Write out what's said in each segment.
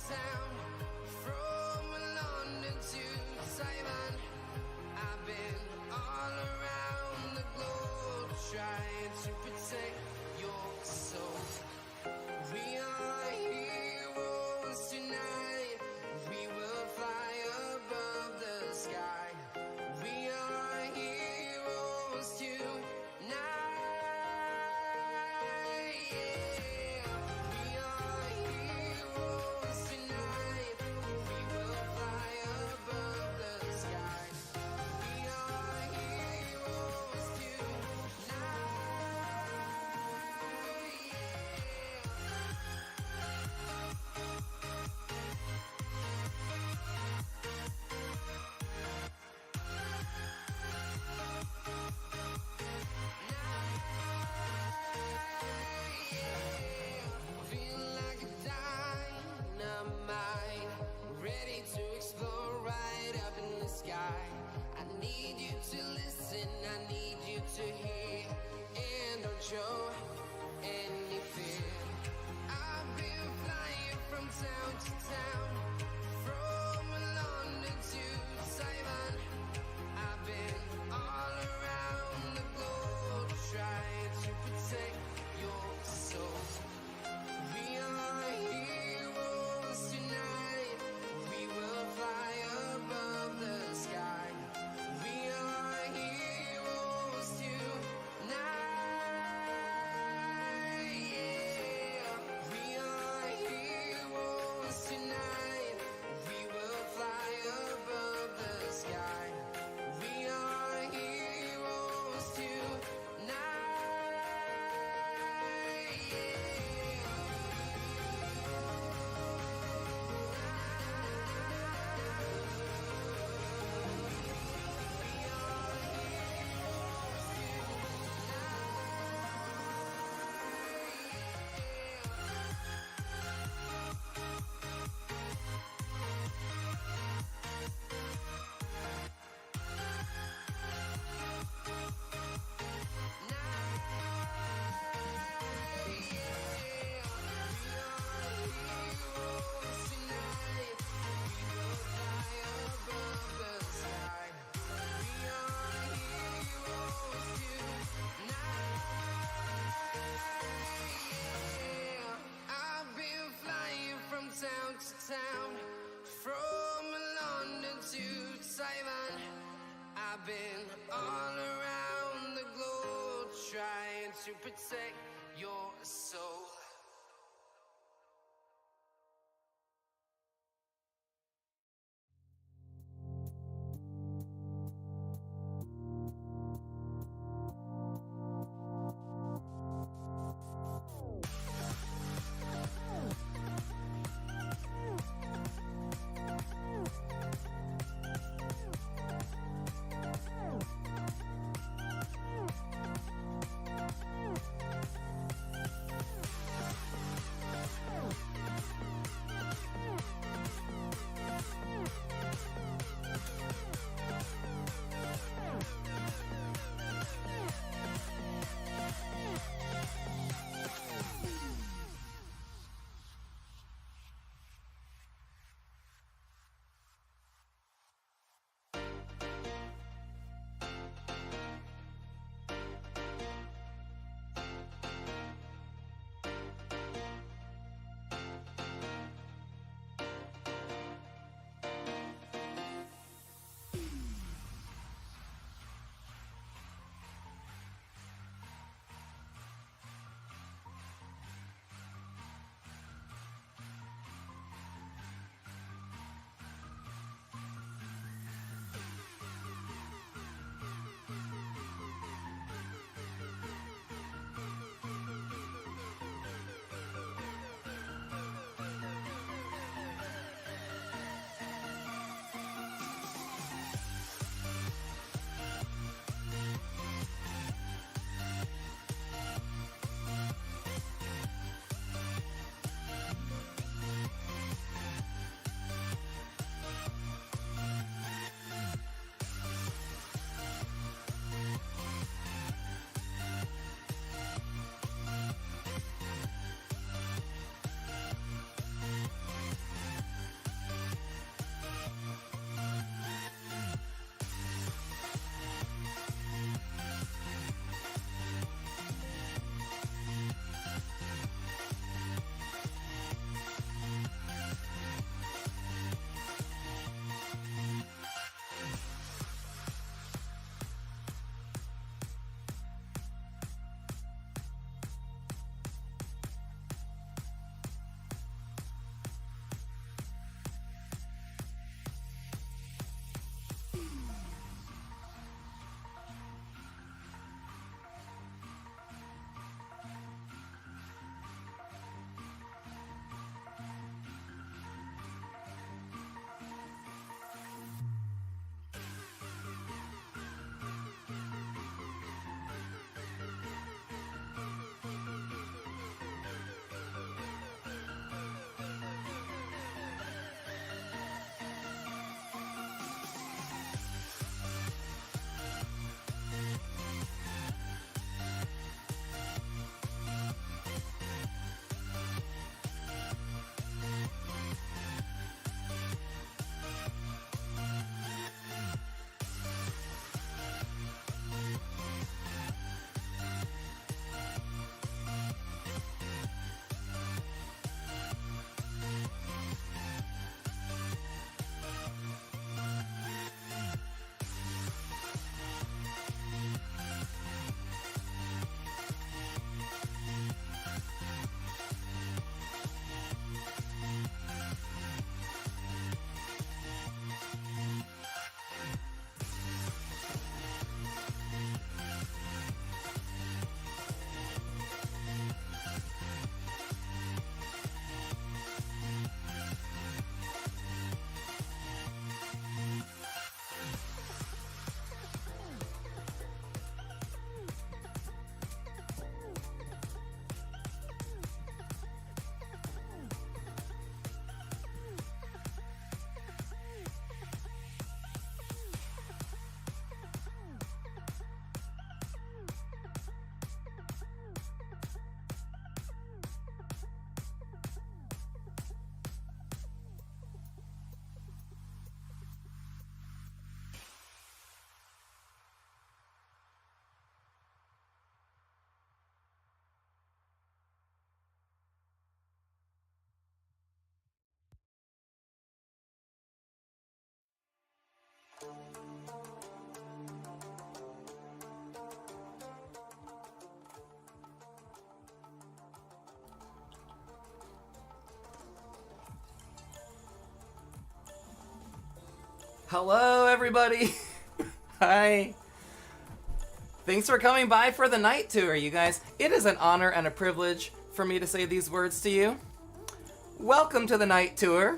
town, from London to Taiwan. I've been all around the globe trying to protect your soul. We are heroes tonight. We will fly above the sky. We are heroes tonight. I need you to listen, I need you to hear, and don't show any fear. I've been flying from town to town, from London to Taiwan. I've been all around the globe trying to protect your soul. We are heroes tonight. We will fly above the sky. We are heroes tonight. Yeah, we are heroes tonight. We will fly above the sky. We are heroes tonight. Yeah. Town to town, from London to Taiwan. I've been all around the globe trying to protect your soul. Hello, everybody. Hi. Thanks for coming by for the night tour, you guys. It is an honor and a privilege for me to say these words to you. Welcome to the night tour.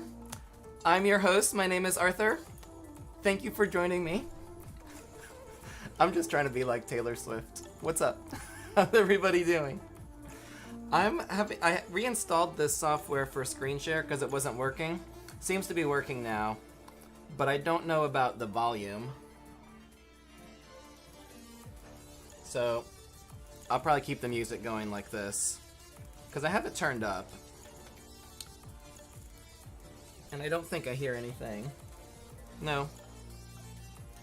I'm your host. My name is Arthur. Thank you for joining me. I'm just trying to be like Taylor Swift. What's up? How's everybody doing? I reinstalled this software for screen share because it wasn't working. Seems to be working now, but I don't know about the volume. So I'll probably keep the music going like this because I have it turned up. And I don't think I hear anything. No,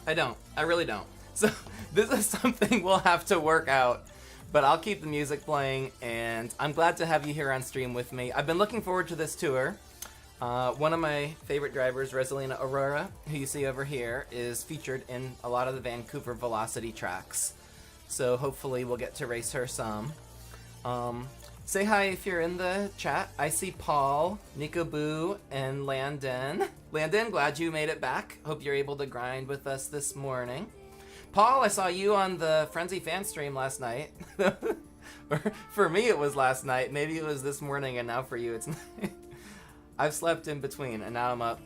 I don't. I really don't. So this is something we'll have to work out, but I'll keep the music playing, and I'm glad to have you here on stream with me. I've been looking forward to this tour. One of my favorite drivers, Rosalina Aurora, who you see over here, is featured in a lot of the Vancouver Velocity tracks. So hopefully we'll get to race her some. Say hi if you're in the chat. I see Paul, Nico Boo, and Landon. Landon, glad you made it back. Hope you're able to grind with us this morning. Paul, I saw you on the Frenzy fan stream last night. For me, it was last night. Maybe it was this morning, and now for you, it's night. I've slept in between, and now I'm up,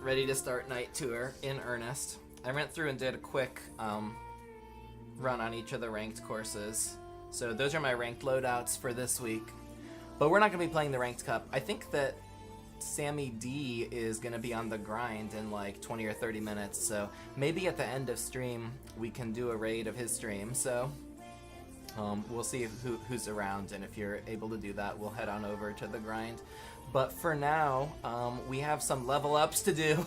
ready to start night tour in earnest. I went through and did a quick run on each of the ranked courses. So those are my ranked loadouts for this week. But we're not going to be playing the Ranked Cup. I think that Sammy D is going to be on the grind in like 20 or 30 minutes. So maybe at the end of stream, we can do a raid of his stream. So we'll see who's around. And if you're able to do that, we'll head on over to the grind. But for now, we have some level ups to do.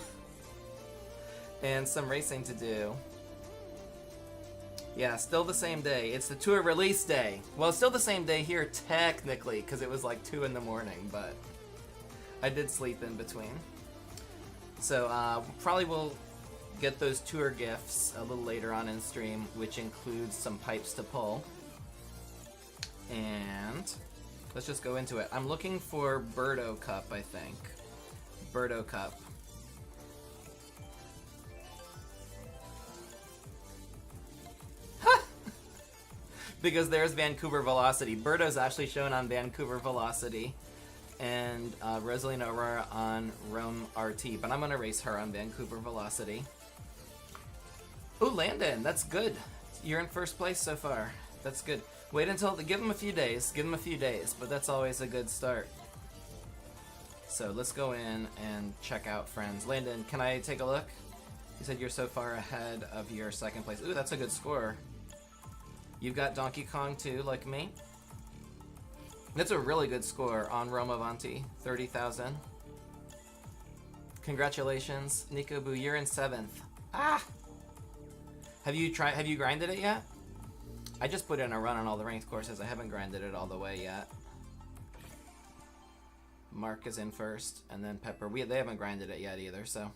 And some racing to do. Yeah, still the same day. It's the tour release day. Well, it's still the same day here, technically, because it was like 2 in the morning, but I did sleep in between. So, probably we'll get those tour gifts a little later on in stream, which includes some pipes to pull. And let's just go into it. I'm looking for Birdo Cup, I think. Birdo Cup. Because there's Vancouver Velocity. Birdo's actually shown on Vancouver Velocity, and Rosalina Aurora on Rome RT, but I'm gonna race her on Vancouver Velocity. Ooh, Landon, that's good. You're in first place so far. That's good. Wait until, give him a few days, but that's always a good start. So let's go in and check out friends. Landon, can I take a look? You said you're so far ahead of your second place. Ooh, that's a good score. You've got Donkey Kong too, like me. That's a really good score on Rome Avanti, 30,000. Congratulations, Nico Boo, you're in 7th. Ah! Have you grinded it yet? I just put in a run on all the ranked courses. I haven't grinded it all the way yet. Mark is in first, and then Pepper. They haven't grinded it yet either, so.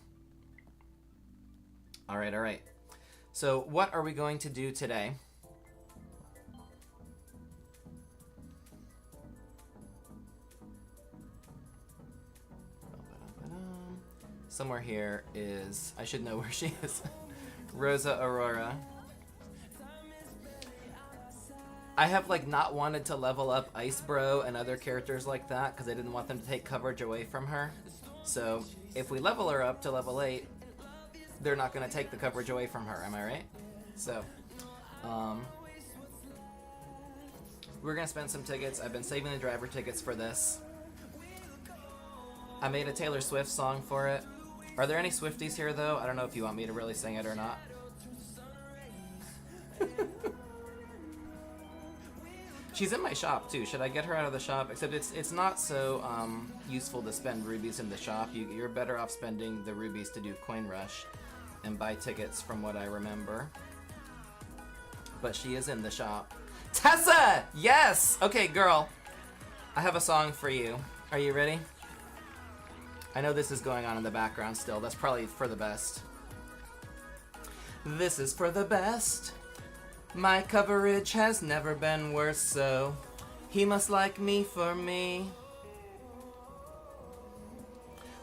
All right. So what are we going to do today? Somewhere here is, I should know where she is, Rosa Aurora. I have like not wanted to level up Ice Bro and other characters like that because I didn't want them to take coverage away from her. So if we level her up to level 8, they're not going to take the coverage away from her, am I right? So, we're going to spend some tickets. I've been saving the driver tickets for this. I made a Taylor Swift song for it. Are there any Swifties here, though? I don't know if you want me to really sing it or not. She's in my shop, too. Should I get her out of the shop? Except it's not so useful to spend rubies in the shop. You're better off spending the rubies to do Coin Rush and buy tickets, from what I remember. But she is in the shop. Tessa! Yes! Okay, girl. I have a song for you. Are you ready? I know this is going on in the background still. That's probably for the best. This is for the best. My coverage has never been worse, so he must like me for me.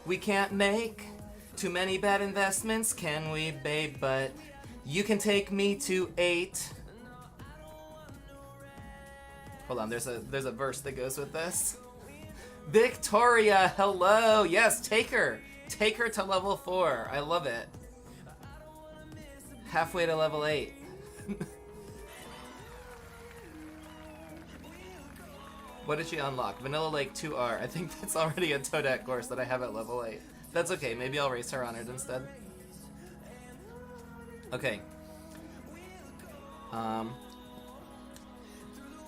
We can't make Too many bad investments, can we, babe? But you can take me to 8. Hold on, there's a verse that goes with this. Victoria, hello. Yes, take her. Take her to level 4. I love it. Halfway to level 8. What did she unlock? Vanilla Lake 2R. I think that's already a Toadette course that I have at level 8. That's okay, maybe I'll race her on it instead. Okay.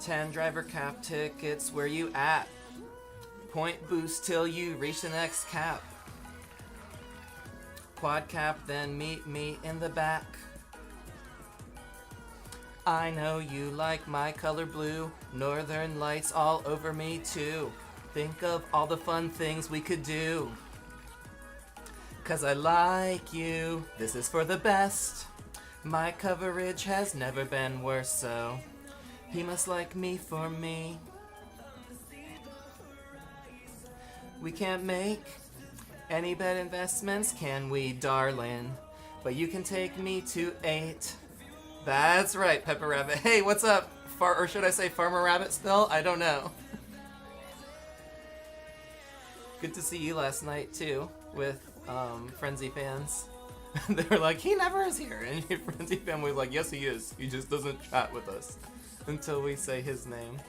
10 driver cap tickets, where you at? Point boost till you reach the next cap. Quad cap, then meet me in the back. I know you like my color blue. Northern lights all over me too. Think of all the fun things we could do. 'Cause I like you. This is for the best. My coverage has never been worse, so he must like me for me. We can't make any bad investments, can we, darling? But you can take me to 8. That's right, Pepper Rabbit. Hey, what's up? Or should I say Farmer Rabbit still? I don't know. Good to see you last night, too, with Frenzy fans. They were like, he never is here. And your Frenzy fan was like, yes, he is. He just doesn't chat with us until we say his name.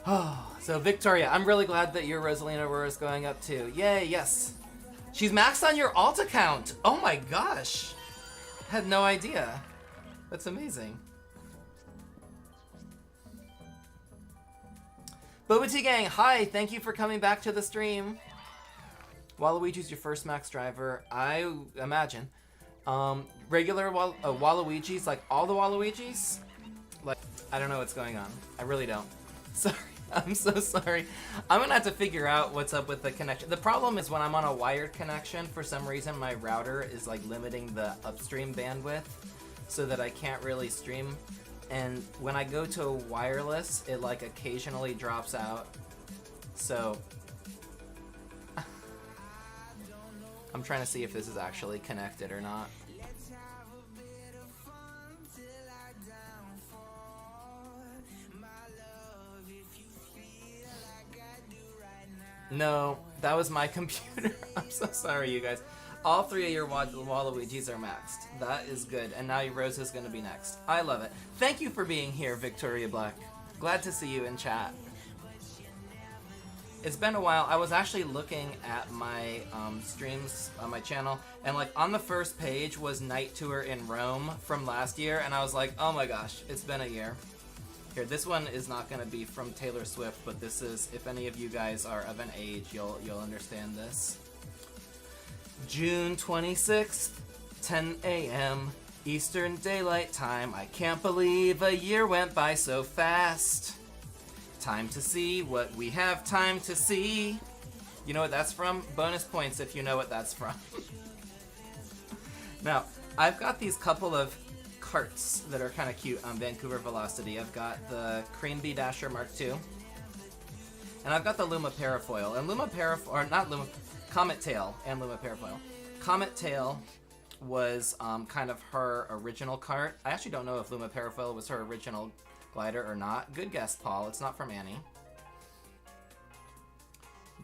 Oh, so Victoria, I'm really glad that your Rosalina Aurora is going up, too. Yay, yes. She's maxed on your alt account. Oh my gosh. Had no idea. That's amazing. Boba Tea Gang, hi, thank you for coming back to the stream. Waluigi's your first max driver, I imagine. Regular Waluigi's, like all the Waluigi's? Like, I don't know what's going on. I really don't. Sorry, I'm so sorry. I'm gonna have to figure out what's up with the connection. The problem is when I'm on a wired connection, for some reason my router is like limiting the upstream bandwidth so that I can't really stream. And when I go to a wireless, it like occasionally drops out. So I'm trying to see if this is actually connected or not. No, that was my computer. I'm so sorry, you guys. All 3 of your Waluigis are maxed. That is good. And now your Rose is going to be next. I love it. Thank you for being here, Victoria Black. Glad to see you in chat. It's been a while. I was actually looking at my streams on my channel, and like on the first page was Night Tour in Rome from last year, and I was like, oh my gosh, it's been a year. Here, this one is not going to be from Taylor Swift, but this is, if any of you guys are of an age, you'll understand this. June 26th, 10 a.m. Eastern Daylight Time. I can't believe a year went by so fast. Time to see what we have time to see. You know what that's from? Bonus points if you know what that's from. Now, I've got these couple of carts that are kind of cute on Vancouver Velocity. I've got the Cream Bee Dasher Mark II. And I've got the Luma Parafoil. And Luma Parafoil, or not Luma, Comet Tail and Luma Parafoil. Comet Tail was kind of her original cart. I actually don't know if Luma Parafoil was her original glider or not. Good guess, Paul. It's not from Annie.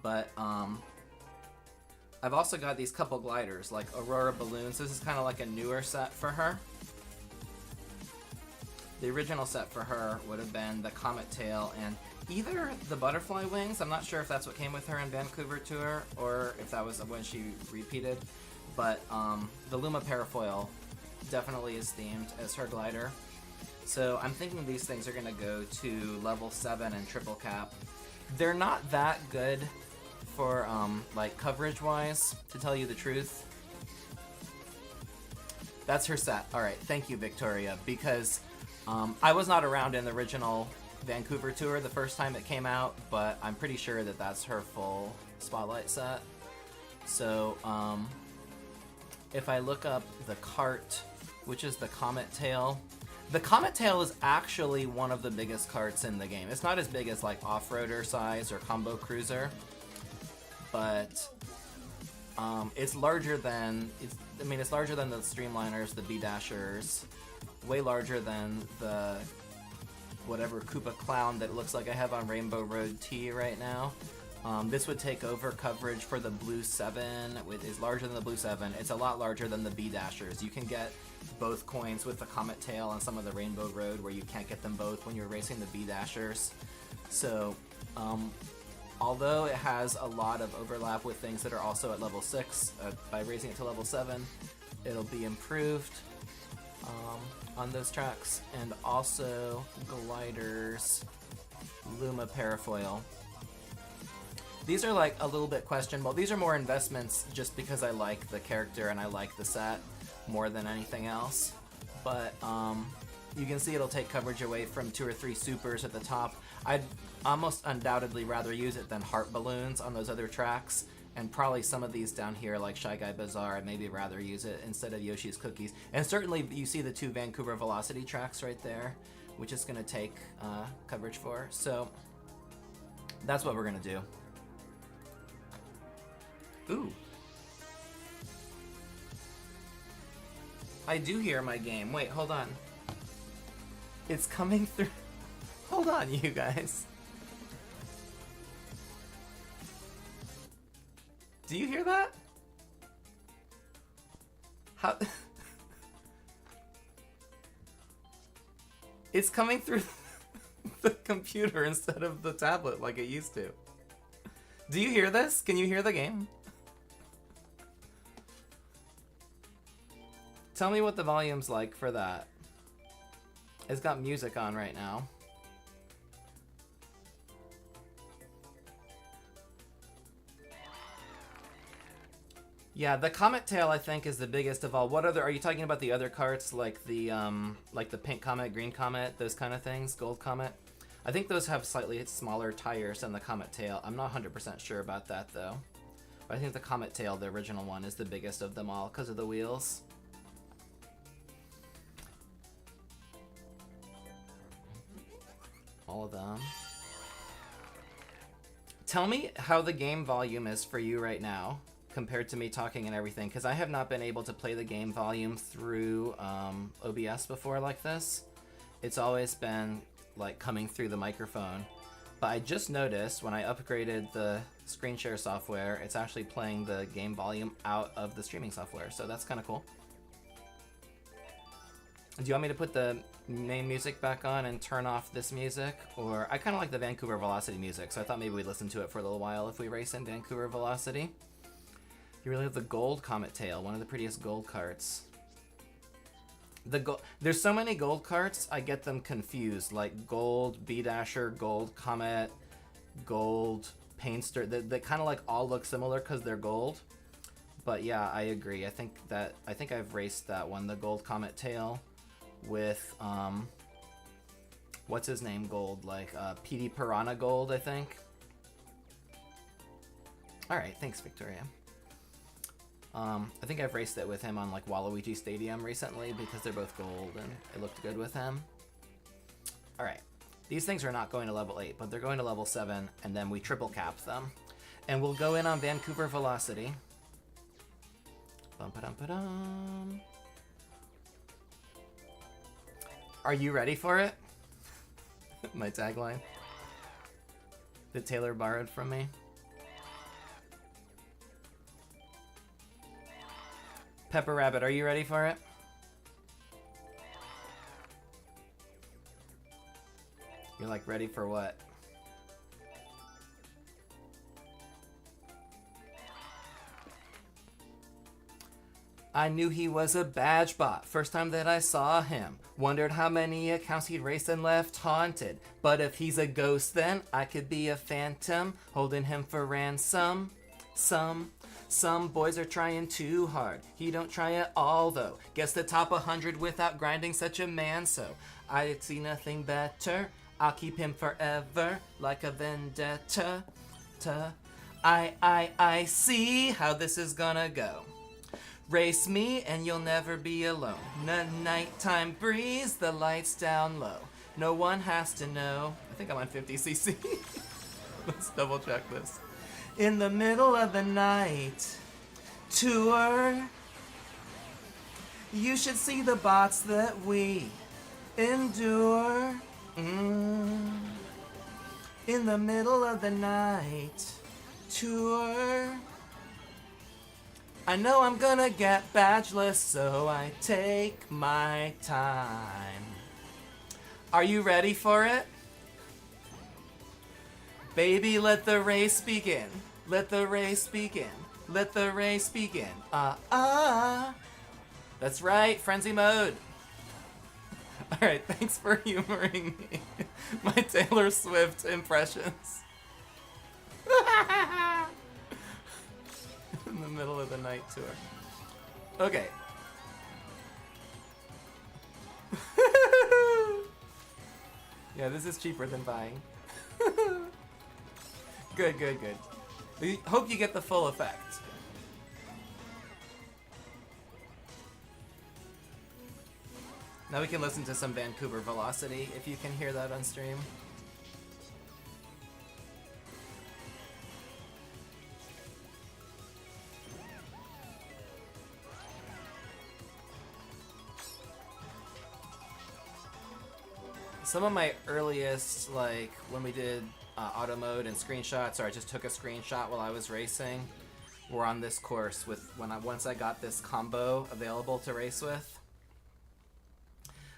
But I've also got these couple gliders, like Aurora Balloons. This is kind of like a newer set for her. The original set for her would have been the Comet Tail and either the Butterfly Wings. I'm not sure if that's what came with her in Vancouver Tour or if that was when she repeated. But the Luma Parafoil definitely is themed as her glider. So I'm thinking these things are going to go to level 7 and triple cap. They're not that good for like coverage wise, to tell you the truth. That's her set. Alright, thank you, Victoria, because I was not around in the original Vancouver Tour the first time it came out, but I'm pretty sure that that's her full Spotlight set. So if I look up the cart, which is the Comet Tail, the Comet Tail is actually one of the biggest carts in the game. It's not as big as like Off-Roader size or Combo Cruiser, but It's larger than it's larger than the Streamliners, the B-Dashers, way larger than the whatever Koopa Clown that looks like I have on Rainbow Road T right now. This would take over coverage for the Blue 7. It is larger than the Blue 7. It's a lot larger than the B-Dashers. You can get both coins with the Comet Tail on some of the Rainbow Road where you can't get them both when you're racing the B-Dashers. So, although it has a lot of overlap with things that are also at level 6, by raising it to level 7, it'll be improved on those tracks. And also, Gliders, Luma Parafoil. These are like a little bit questionable. These are more investments just because I like the character and I like the set more than anything else. But you can see it'll take coverage away from 2 or 3 supers at the top. I'd almost undoubtedly rather use it than Heart Balloons on those other tracks. And probably some of these down here, like Shy Guy Bazaar, I'd maybe rather use it instead of Yoshi's Cookies. And certainly you see the 2 Vancouver Velocity tracks right there, which is going to take coverage for. So that's what we're going to do. Ooh. I do hear my game. Wait, hold on. It's coming through. Hold on, you guys. Do you hear that? How? It's coming through the computer instead of the tablet like it used to. Do you hear this? Can you hear the game? Tell me what the volume's like for that. It's got music on right now. Yeah, the Comet Tail I think is the biggest of all. What other are you talking about? The other carts like the Pink Comet, Green Comet, those kind of things, Gold Comet? I think those have slightly smaller tires than the Comet Tail. I'm not 100% sure about that though. But I think the Comet Tail, the original one, is the biggest of them all because of the wheels. All of them. Tell me how the game volume is for you right now compared to me talking and everything, because I have not been able to play the game volume through OBS before like this. It's always been like coming through the microphone. But I just noticed when I upgraded the screen share software, it's actually playing the game volume out of the streaming software, so that's kind of cool. Do you want me to put the main music back on and turn off this music? Or I kind of like the Vancouver Velocity music, so I thought maybe we'd listen to it for a little while if we race in Vancouver Velocity. You really have the gold Comet Tail, one of the prettiest gold carts. There's so many gold carts, I get them confused. Like gold B-Dasher, gold Comet, gold Painster. They kind of like all look similar because they're gold. But yeah, I agree. I think I've raced that one, the gold Comet Tail, with what's his name gold, like PD Piranha gold, I think. Alright, thanks Victoria. I think I've raced it with him on like Waluigi Stadium recently because they're both gold and it looked good with him. Alright, these things are not going to level 8, but they're going to level 7 and then we triple cap them. And we'll go in on Vancouver Velocity. Bum-ba-dum-ba-dum. Are you ready for it? My tagline. That Taylor borrowed from me. Pepper Rabbit, are you ready for it? You're like, ready for what? I knew he was a badge bot first time that I saw him. Wondered how many accounts he'd raced and left haunted. But if he's a ghost then I could be a phantom, holding him for ransom. Some boys are trying too hard. He don't try at all though. Gets the top 100 without grinding such a man, so I see nothing better. I'll keep him forever like a vendetta. I see how this is gonna go. Race me and you'll never be alone. Nighttime breeze, the lights down low. No one has to know. I think I'm on 50cc. Let's double check this. In the middle of the night, tour. You should see the bots that we endure. In the middle of the night tour. I know I'm gonna get badgeless, so I take my time. Are you ready for it? Baby, let the race begin. Let the race begin. Let the race begin. That's right, frenzy mode. Alright, thanks for humoring me. My Taylor Swift impressions. In the middle of the night tour. Okay. Yeah, this is cheaper than buying. Good, good, good. We hope you get the full effect. Now we can listen to some Vancouver Velocity, if you can hear that on stream. Some of my earliest, like, when we did auto mode and screenshots, or I just took a screenshot while I was racing, were on this course with once I got this combo available to race with.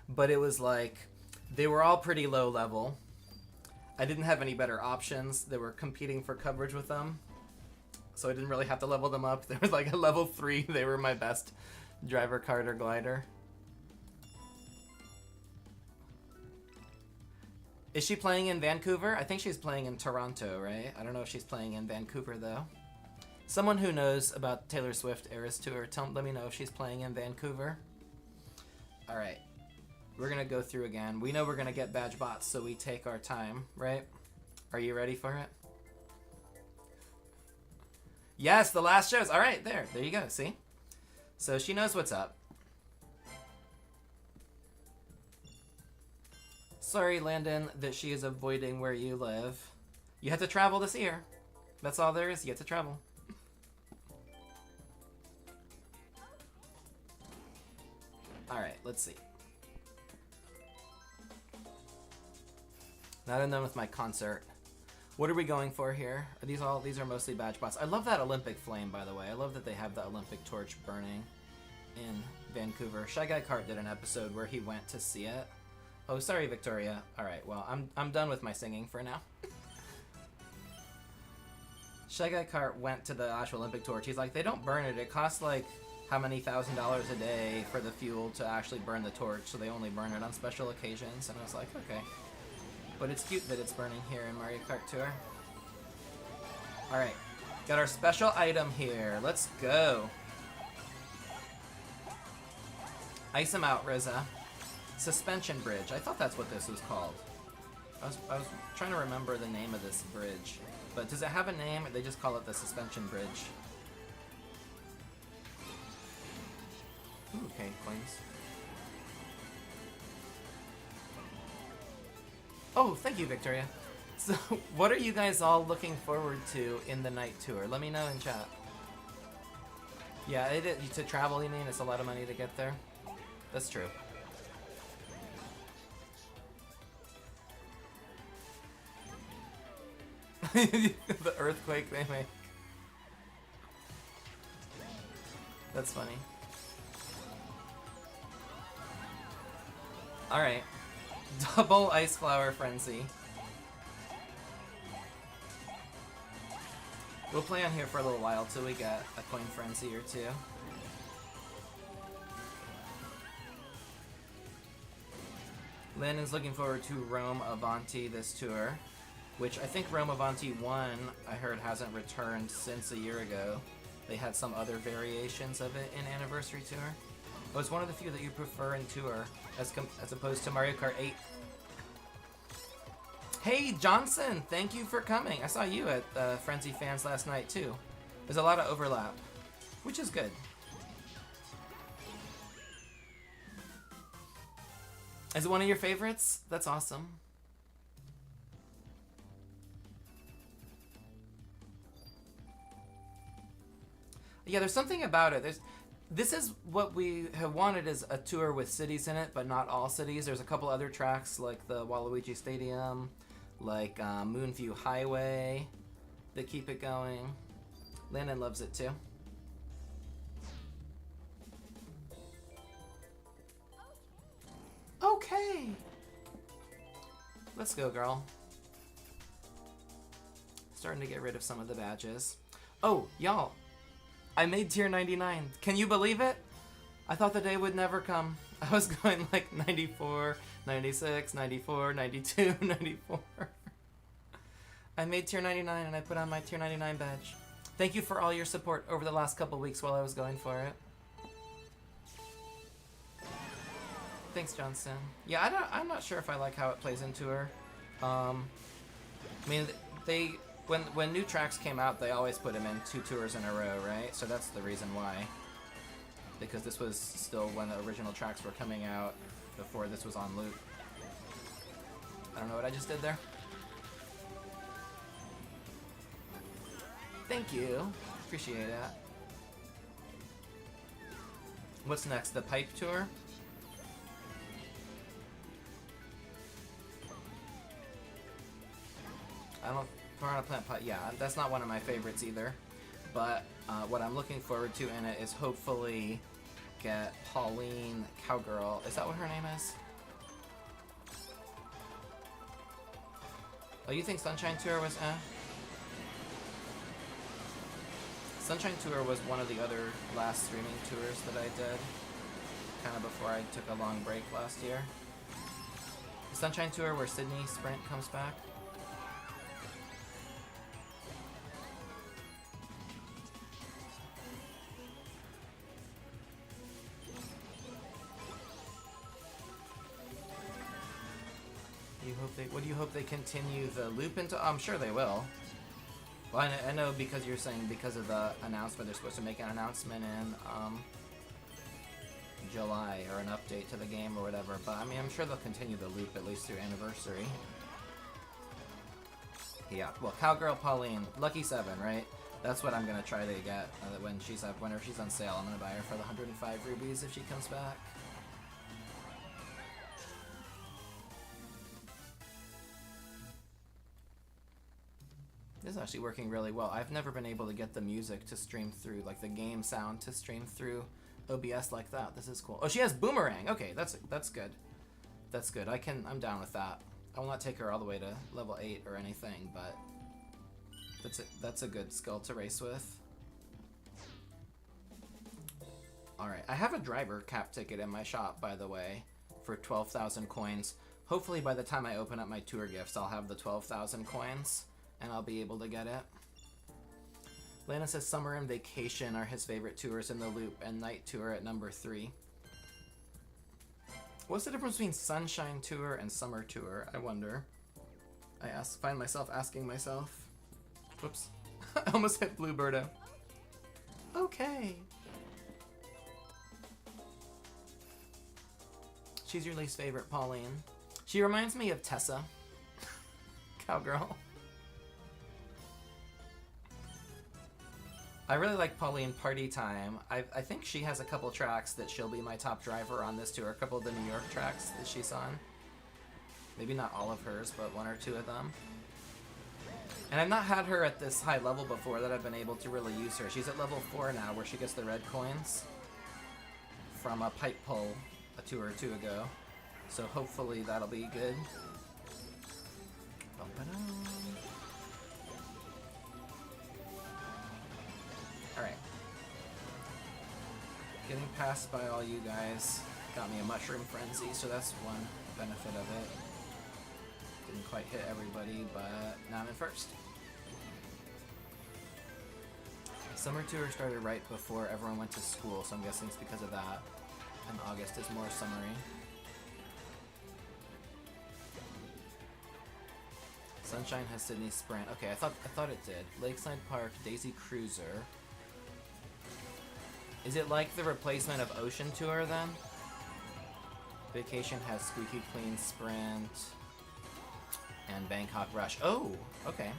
But it was like, they were all pretty low level. I didn't have any better options. They were competing for coverage with them. So I didn't really have to level them up. There was like a level 3. They were my best driver, kart, or glider. Is she playing in Vancouver? I think she's playing in Toronto, right? I don't know if she's playing in Vancouver, though. Someone who knows about Taylor Swift Eras Tour, let me know if she's playing in Vancouver. Alright. We're going to go through again. We know we're going to get badge bots, so we take our time, right? Are you ready for it? Yes, the last shows. Alright, there you go, see? So she knows what's up. Sorry, Landon, that she is avoiding where you live. You have to travel to see her. That's all there is. You have to travel. Alright, let's see. Not done with my concert. What are we going for here? Are these are mostly badge bots. I love that Olympic flame, by the way. I love that they have the Olympic torch burning in Vancouver. Shy Guy Kart did an episode where he went to see it. Oh, sorry, Victoria. Alright, well, I'm done with my singing for now. Shy Guy Kart went to the actual Olympic torch. He's like, they don't burn it. It costs like how many $1,000s a day for the fuel to actually burn the torch, so they only burn it on special occasions. And I was like, okay. But it's cute that it's burning here in Mario Kart Tour. Alright, got our special item here. Let's go. Ice him out, Rizza. Suspension bridge. I thought that's what this was called. I was trying to remember the name of this bridge. But does it have a name, or they just call it the suspension bridge? Ooh, okay, coins. Oh, thank you, Victoria. So, what are you guys all looking forward to in the night tour? Let me know in chat. Yeah, to travel, you mean? It's a lot of money to get there? That's true. The earthquake they make. That's funny. Alright. Double Ice Flower Frenzy. We'll play on here for a little while till we get a coin frenzy or two. Landon's looking forward to Rome Avanti this tour, which I think Rome Avanti 1, I heard, hasn't returned since a year ago. They had some other variations of it in Anniversary Tour. It was one of the few that you prefer in Tour, as opposed to Mario Kart 8. Hey, Johnson! Thank you for coming! I saw you at Frenzy Fans last night, too. There's a lot of overlap, which is good. Is it one of your favorites? That's awesome. Yeah, there's something about it. This is what we have wanted, is a tour with cities in it, but not all cities. There's a couple other tracks like the Waluigi Stadium, like Moonview Highway, that keep it going. Landon loves it too. Okay. Let's go, girl. Starting to get rid of some of the badges. Oh, y'all. I made tier 99. Can you believe it? I thought the day would never come. I was going like 94, 96, 94, 92, 94. I made tier 99 and I put on my tier 99 badge. Thank you for all your support over the last couple weeks while I was going for it. Thanks, Johnson. Yeah, I'm not sure if I like how it plays in Tour. I mean, when new tracks came out, they always put them in 2 tours in a row, right? So that's the reason why. Because this was still when the original tracks were coming out, before this was on loop. I don't know what I just did there. Thank you. Appreciate it. What's next? The Pipe Tour? Piranha Plant Pipe, yeah, that's not one of my favorites either. But what I'm looking forward to in it is hopefully get Pauline Cowgirl. Is that what her name is? Oh, you think Sunshine Tour was Sunshine Tour was one of the other last streaming tours that I did, kind of before I took a long break last year. The Sunshine Tour where Sydney Sprint comes back. What do you hope they continue the loop into? I'm sure they will. Well, I know because you're saying because of the announcement, they're supposed to make an announcement in July, or an update to the game or whatever. But I mean, I'm sure they'll continue the loop at least through Anniversary. Yeah. Well, Cowgirl Pauline, Lucky 7, right? That's what I'm gonna try to get whenever she's on sale. I'm gonna buy her for the 105 rubies if she comes back. This is actually working really well. I've never been able to get the music to stream through, like the game sound to stream through OBS like that. This is cool. Oh, she has Boomerang. Okay, that's good. That's good. I'm down with that. I will not take her all the way to level 8 or anything, but that's a good skill to race with. Alright, I have a driver cap ticket in my shop, by the way, for 12,000 coins. Hopefully by the time I open up my tour gifts, I'll have the 12,000 coins. And I'll be able to get it. Lana says Summer and Vacation are his favorite tours in the loop, and Night Tour at number 3. What's the difference between Sunshine Tour and Summer Tour, I wonder? I find myself asking myself. Whoops. I almost hit Bluebirdo. Okay. She's your least favorite, Pauline. She reminds me of Tessa. Cowgirl. I really like Pauline Party Time. I think she has a couple tracks that she'll be my top driver on this tour. A couple of the New York tracks that she's on. Maybe not all of hers, but 1 or 2 of them. And I've not had her at this high level before that I've been able to really use her. She's at level 4 now, where she gets the red coins from a pipe pull a tour or 2 ago. So hopefully that'll be good. Alright. Getting passed by all you guys got me a mushroom frenzy, so that's one benefit of it. Didn't quite hit everybody, but now I'm in first. Summer tour started right before everyone went to school, so I'm guessing it's because of that. And August is more summery. Sunshine has Sydney Sprint. Okay, I thought it did. Lakeside Park, Daisy Cruiser. Is it like the replacement of Ocean Tour then? Vacation has Squeaky Clean Sprint and Bangkok Rush. Oh, okay.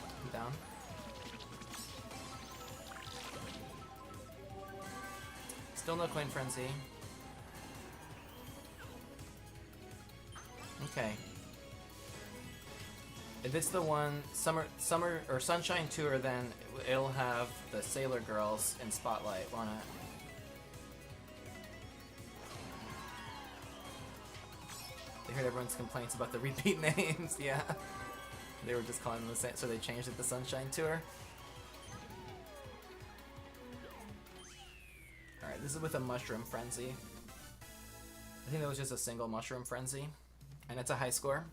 I'm down. Still no Coin Frenzy. Okay. If it's the one summer or Sunshine Tour, then it'll have the Sailor Girls in Spotlight, won't it? I heard everyone's complaints about the repeat names. Yeah, they were just calling them the same, so they changed it to Sunshine Tour. All right, this is with a Mushroom Frenzy. I think that was just a single Mushroom Frenzy, and it's a high score.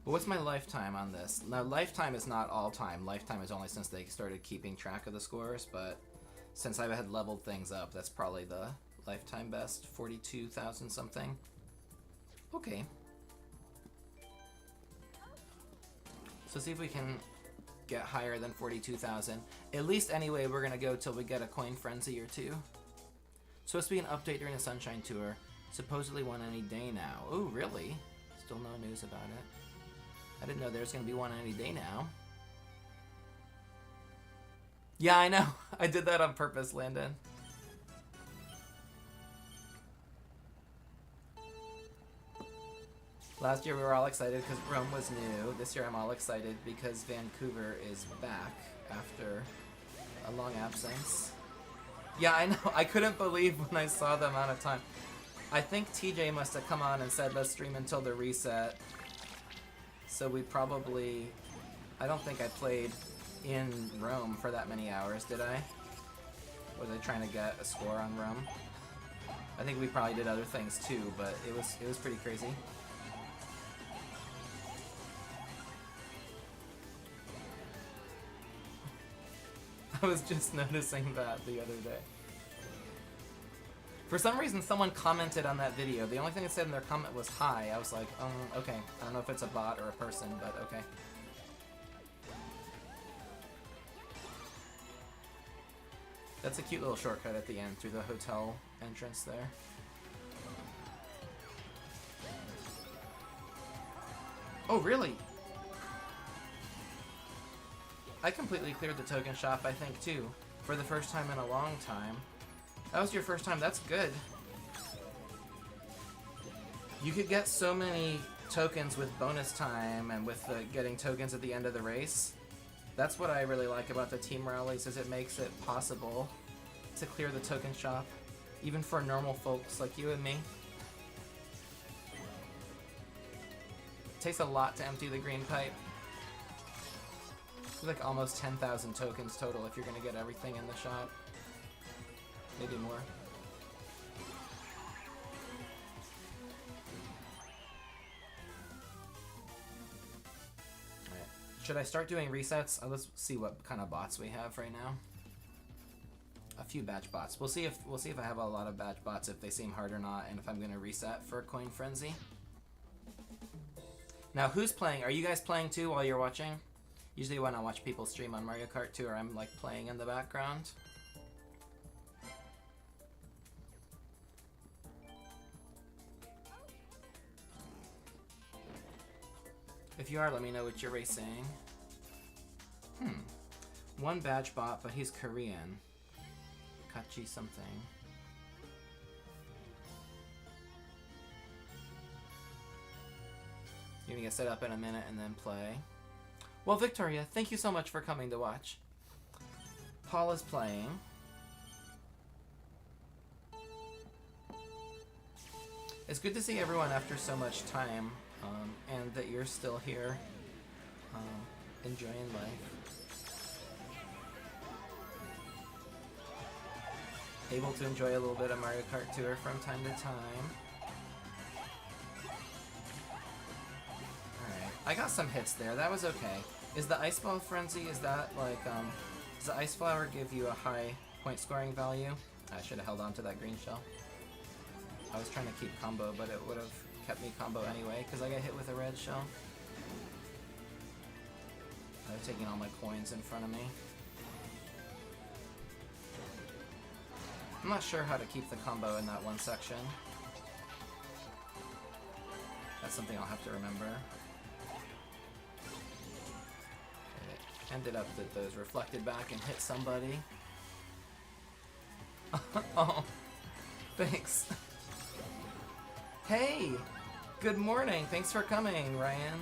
But what's my lifetime on this? Now, lifetime is not all time. Lifetime is only since they started keeping track of the scores, but since I had leveled things up, that's probably the lifetime best. 42,000 something. Okay. So see if we can get higher than 42,000. At least anyway, we're gonna go till we get a Coin Frenzy or two. Supposed to be an update during the Sunshine Tour. Supposedly one any day now. Oh, really? Still no news about it. I didn't know there was going to be one any day now. Yeah, I know. I did that on purpose, Landon. Last year we were all excited because Rome was new. This year I'm all excited because Vancouver is back after a long absence. Yeah, I know. I couldn't believe when I saw the amount of time. I think TJ must have come on and said, let's stream until the reset. So we probably... I don't think I played in Rome for that many hours, did I? Was I trying to get a score on Rome? I think we probably did other things too, but it was pretty crazy. I was just noticing that the other day. For some reason, someone commented on that video. The only thing it said in their comment was hi. I was like, okay. I don't know if it's a bot or a person, but okay. That's a cute little shortcut at the end through the hotel entrance there. Oh, really? I completely cleared the token shop, I think, too. For the first time in a long time. That was your first time, that's good. You could get so many tokens with bonus time and with the getting tokens at the end of the race. That's what I really like about the team rallies, is it makes it possible to clear the token shop, even for normal folks like you and me. It takes a lot to empty the green pipe. It's like almost 10,000 tokens total if you're gonna get everything in the shop. Maybe more. Alright. Should I start doing resets? Let's see what kind of bots we have right now. A few batch bots. We'll see if I have a lot of batch bots, if they seem hard or not, and if I'm gonna reset for Coin Frenzy. Now, who's playing? Are you guys playing too while you're watching? Usually when I watch people stream on Mario Kart 2, or I'm like playing in the background. If you are, let me know what you're racing. One badge bot, but he's Korean. Kachi something. You're gonna get set up in a minute and then play. Well, Victoria, thank you so much for coming to watch. Paul is playing. It's good to see everyone after so much time, and that you're still here, enjoying life. Able to enjoy a little bit of Mario Kart Tour from time to time. Alright, I got some hits there, that was okay. Is the Ice Ball Frenzy, is that like, does the Ice Flower give you a high point scoring value? I should have held on to that green shell. I was trying to keep combo, but it would have kept me combo anyway, because I got hit with a red shell. I was taking all my coins in front of me. I'm not sure how to keep the combo in that one section. That's something I'll have to remember. Ended up that those reflected back and hit somebody. Oh, thanks. Hey, good morning. Thanks for coming, Ryan.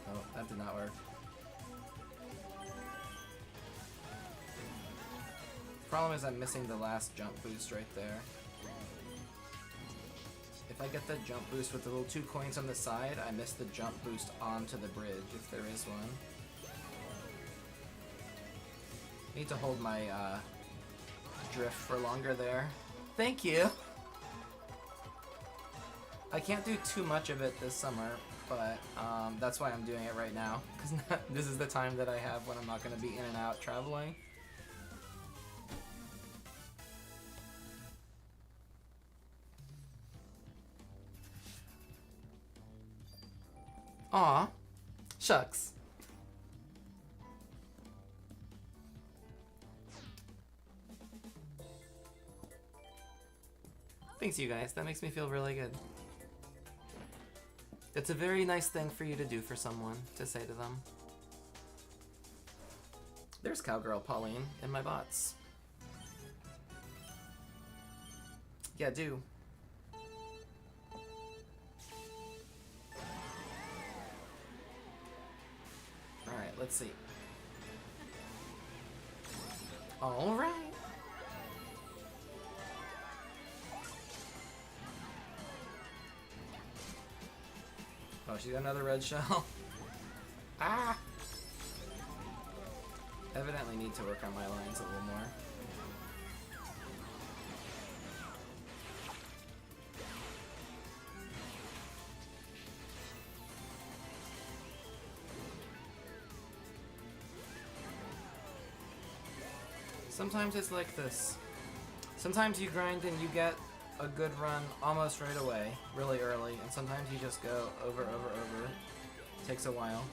Oh, that did not work. Problem is I'm missing the last jump boost right there. If I get the jump boost with the little 2 coins on the side, I miss the jump boost onto the bridge, if there is one. Need to hold my drift for longer there. Thank you! I can't do too much of it this summer, but that's why I'm doing it right now, because this is the time that I have when I'm not going to be in and out traveling. Aw, shucks. Thanks, you guys. That makes me feel really good. It's a very nice thing for you to do for someone, to say to them. There's Cowgirl Pauline in my bots. Yeah, do. Alright, let's see. Alright. Oh, she got another red shell. Ah! Evidently need to work on my lines a little more. Sometimes it's like this. Sometimes you grind and you get a good run almost right away, really early, and sometimes you just go over. Takes a while.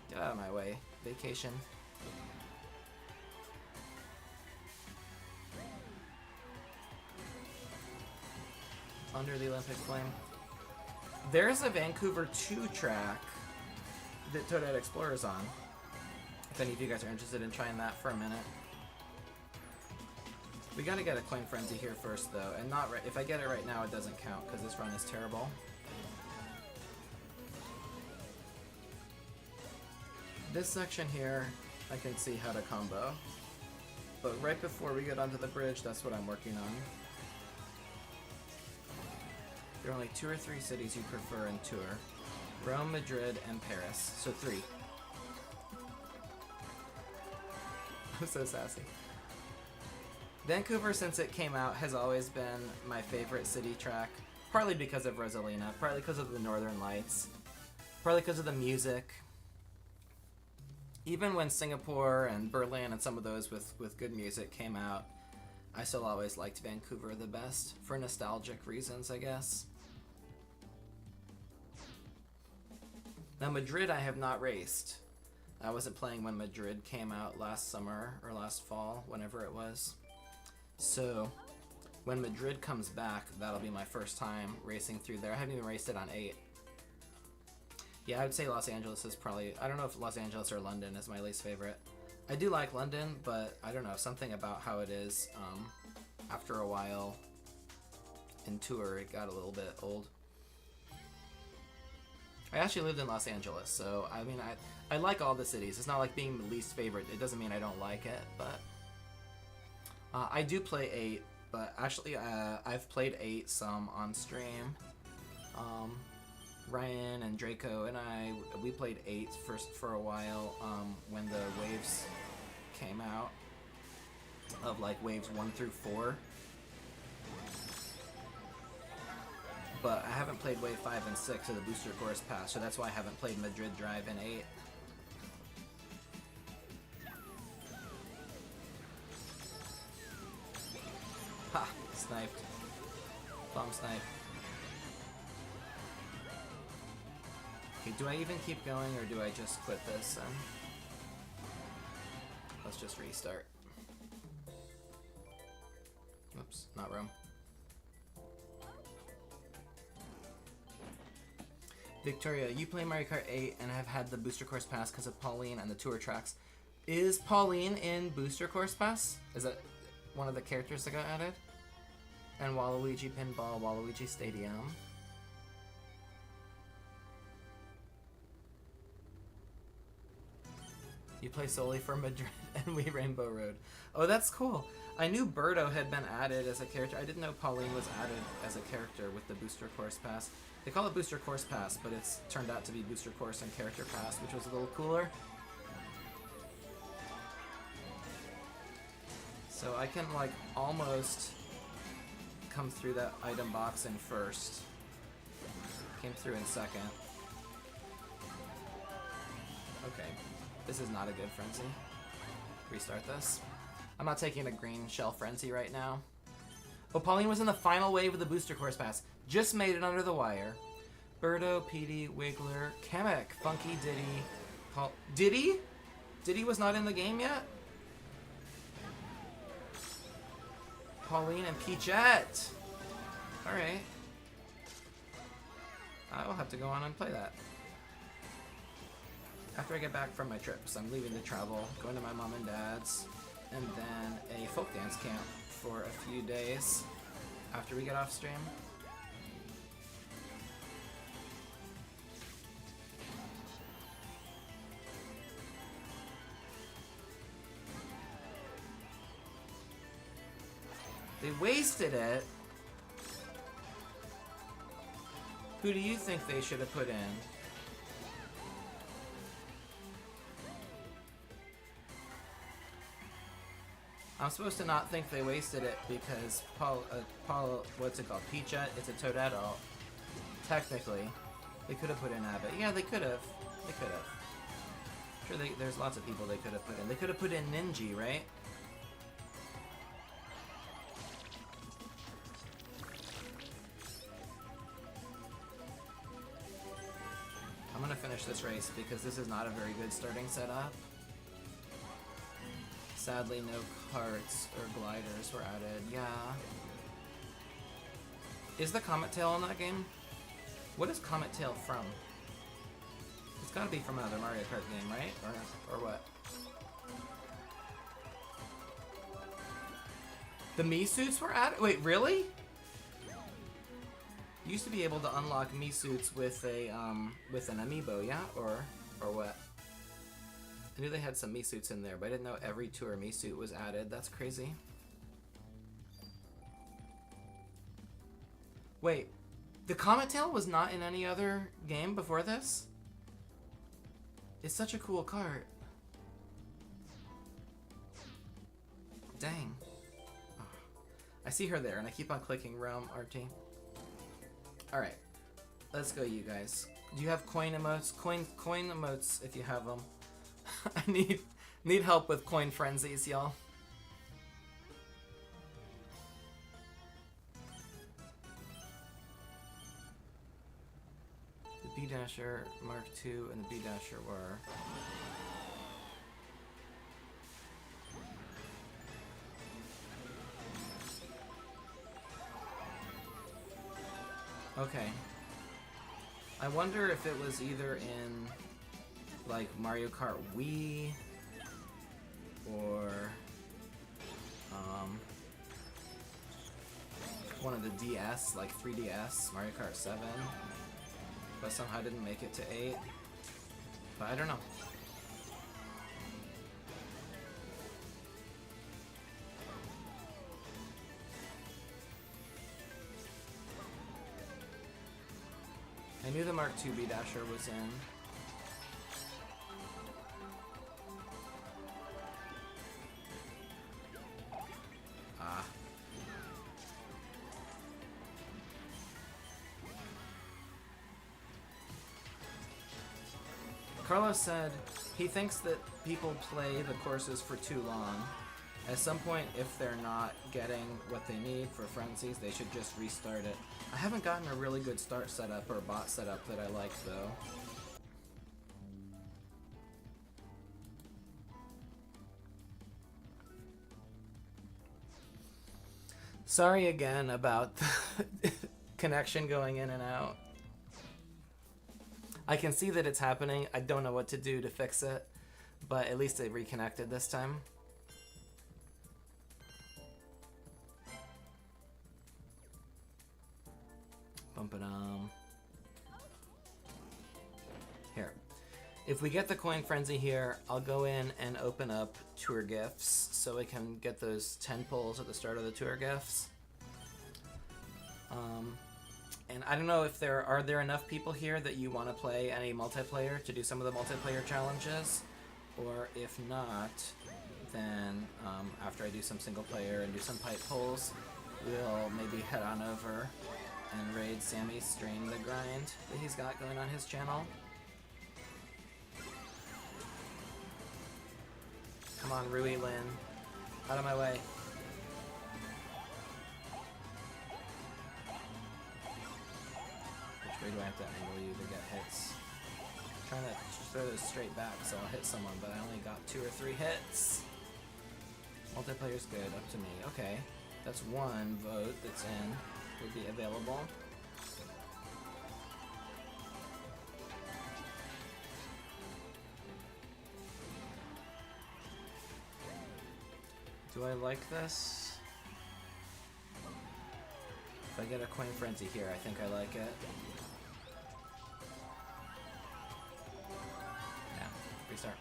Get out of my way. Vacation. Under the Olympic Flame. There's a Vancouver 2 track that Toadette Explorer's on. If any of you guys are interested in trying that for a minute. We gotta get a Coin Frenzy here first, though, and not right. If I get it right now, it doesn't count because this run is terrible. This section here, I can see how to combo, but right before we get onto the bridge, that's what I'm working on. There are only 2 or 3 cities you prefer in Tour: Rome, Madrid, and Paris. So 3. I'm so sassy. Vancouver, since it came out, has always been my favorite city track, partly because of Rosalina, partly because of the Northern Lights, partly because of the music. Even when Singapore and Berlin and some of those with good music came out, I still always liked Vancouver the best, for nostalgic reasons, I guess. Now Madrid I have not raced. I wasn't playing when Madrid came out last summer, or last fall, whenever it was. So, when Madrid comes back, that'll be my first time racing through there. I haven't even raced it on 8. Yeah, I would say Los Angeles is probably... I don't know if Los Angeles or London is my least favorite. I do like London, but I don't know, something about how it is, after a while in Tour, it got a little bit old. I actually lived in Los Angeles, so, I mean, I like all the cities. It's not like being the least favorite. It doesn't mean I don't like it, but... I do play 8, but actually I've played 8 some on stream. Ryan and Draco and we played 8 for a while when the waves came out, of like waves 1 through 4. But I haven't played wave 5 and 6 of the Booster Course Pass, so that's why I haven't played Madrid Drive in 8. Ha! Sniped. Bomb snipe. Okay, do I even keep going or do I just quit this and... Let's just restart. Oops, not Rome. Victoria, you play Mario Kart 8 and have had the Booster Course Pass because of Pauline and the tour tracks. Is Pauline in Booster Course Pass? Is that one of the characters that got added? And Waluigi Pinball, Waluigi Stadium. You play solely for Madrid and we Rainbow Road. Oh, that's cool. I knew Birdo had been added as a character. I didn't know Pauline was added as a character with the Booster Course Pass. They call it Booster Course Pass, but it's turned out to be Booster Course and Character Pass, which was a little cooler. So I can, like, almost come through that item box in first. Came through in second. Okay. This is not a good frenzy. Restart this. I'm not taking a green shell frenzy right now. Oh, Pauline was in the final wave of the Booster Course Pass. Just made it under the wire. Birdo, Petey, Wiggler, Kamek, Funky, Diddy, Diddy? Diddy was not in the game yet? Pauline and Peachette. Alright. I will have to go on and play that. After I get back from my trips, I'm leaving to travel, going to my mom and dad's, and then a folk dance camp for a few days after we get off stream. They wasted it. Who do you think they should have put in? I'm supposed to not think they wasted it because what's it called? Peachette, it's a Toadette. Technically, they could have put in Abbott. Yeah, they could have. They could have. Sure, there's lots of people they could have put in. They could have put in Ninja, right? I'm gonna finish this race because this is not a very good starting setup. Sadly, no carts or gliders were added. Yeah. Is the Comet Tail in that game? What is Comet Tail from? It's gotta be from another Mario Kart game, right? Or what? The Mii suits were added? Wait, really? You used to be able to unlock Mii suits with a with an amiibo, yeah? Or what? I knew they had some Mii suits in there, but I didn't know every tour Mii suit was added. That's crazy. Wait, the Comet Tail was not in any other game before this? It's such a cool cart. Dang. Oh. I see her there, and I keep on clicking Realm RT. Alright, let's go, you guys. Do you have coin emotes? Coin emotes if you have them. I need help with coin frenzies, y'all. The B-Dasher Mark II and the B-Dasher were... Okay. I wonder if it was either in, like, Mario Kart Wii, or, one of the DS, like 3DS, Mario Kart 7, but somehow didn't make it to 8, but I don't know. I knew the Mark II B-Dasher was in. Ah. Carlos said he thinks that people play the courses for too long. At some point, if they're not getting what they need for frenzies, they should just restart it. I haven't gotten a really good start setup or bot setup that I like, though. Sorry again about the connection going in and out. I can see that it's happening. I don't know what to do to fix it, but at least it reconnected this time. Bump it on. Here. If we get the coin frenzy here, I'll go in and open up tour gifts so we can get those 10 pulls at the start of the tour gifts. And I don't know if are there enough people here that you want to play any multiplayer to do some of the multiplayer challenges, or if not, then after I do some single player and do some pipe pulls, we'll maybe head on over and raid Sammy's Strain the Grind that he's got going on his channel. Come on, Rui Lin. Out of my way. Which way do I have to angle you to get hits? I'm trying to throw those straight back so I'll hit someone, but I only got 2 or 3 hits. Multiplayer's good, up to me. Okay, that's 1 vote that's in. Would be available. Do I like this? If I get a coin frenzy here, I think I like it. Yeah, restart.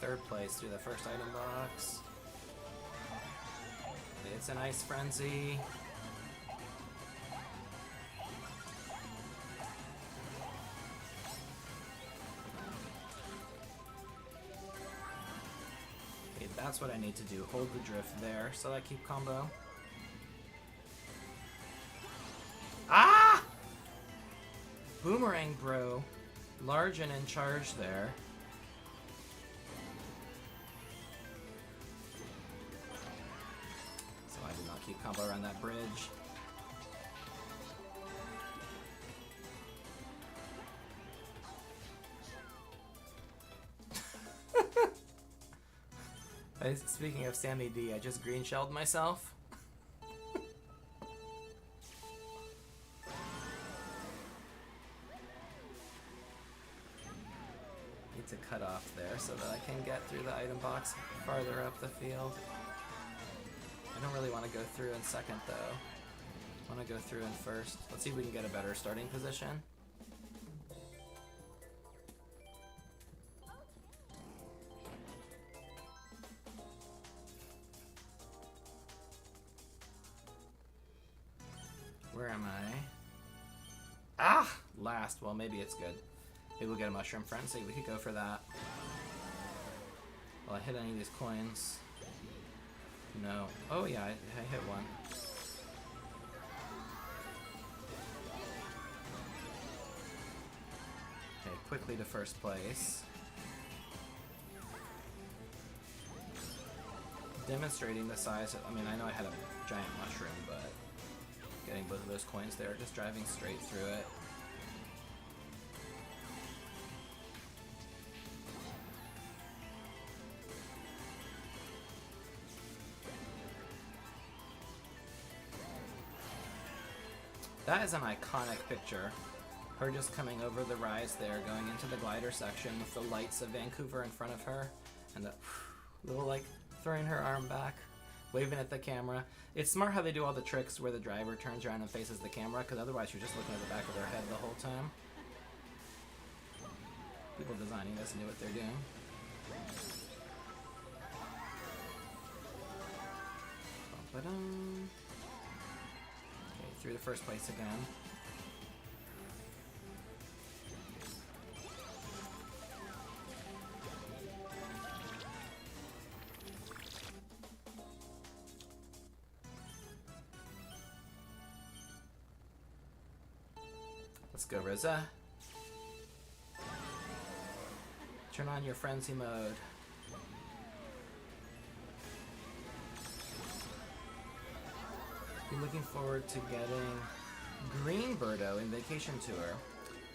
Third place through the first item box. It's an ice frenzy. Okay, that's what I need to do. Hold the drift there so I keep combo. Ah! Boomerang bro. Large and in charge there. Keep combo around that bridge. Speaking of Sammy D, I just green shelled myself. Need to cut off there so that I can get through the item box farther up the field. I don't really want to go through in second, though. I want to go through in first. Let's see if we can get a better starting position. Where am I? Ah! Last. Well, maybe it's good. Maybe we'll get a Mushroom Frenzy. We could go for that. Will I hit any of these coins? No. Oh yeah, I hit one. Okay, quickly to first place. Demonstrating the size of, I mean, I know I had a giant mushroom, but getting both of those coins there, just driving straight through it. That is an iconic picture. Her just coming over the rise there, going into the glider section with the lights of Vancouver in front of her, and the little, like, throwing her arm back, waving at the camera. It's smart how they do all the tricks where the driver turns around and faces the camera, because otherwise you're just looking at the back of their head the whole time. People designing this knew what they're doing. Ba-dum. Through the first place again. Let's go, Rosa. Turn on your frenzy mode. Be looking forward to getting Green Birdo in Vacation Tour.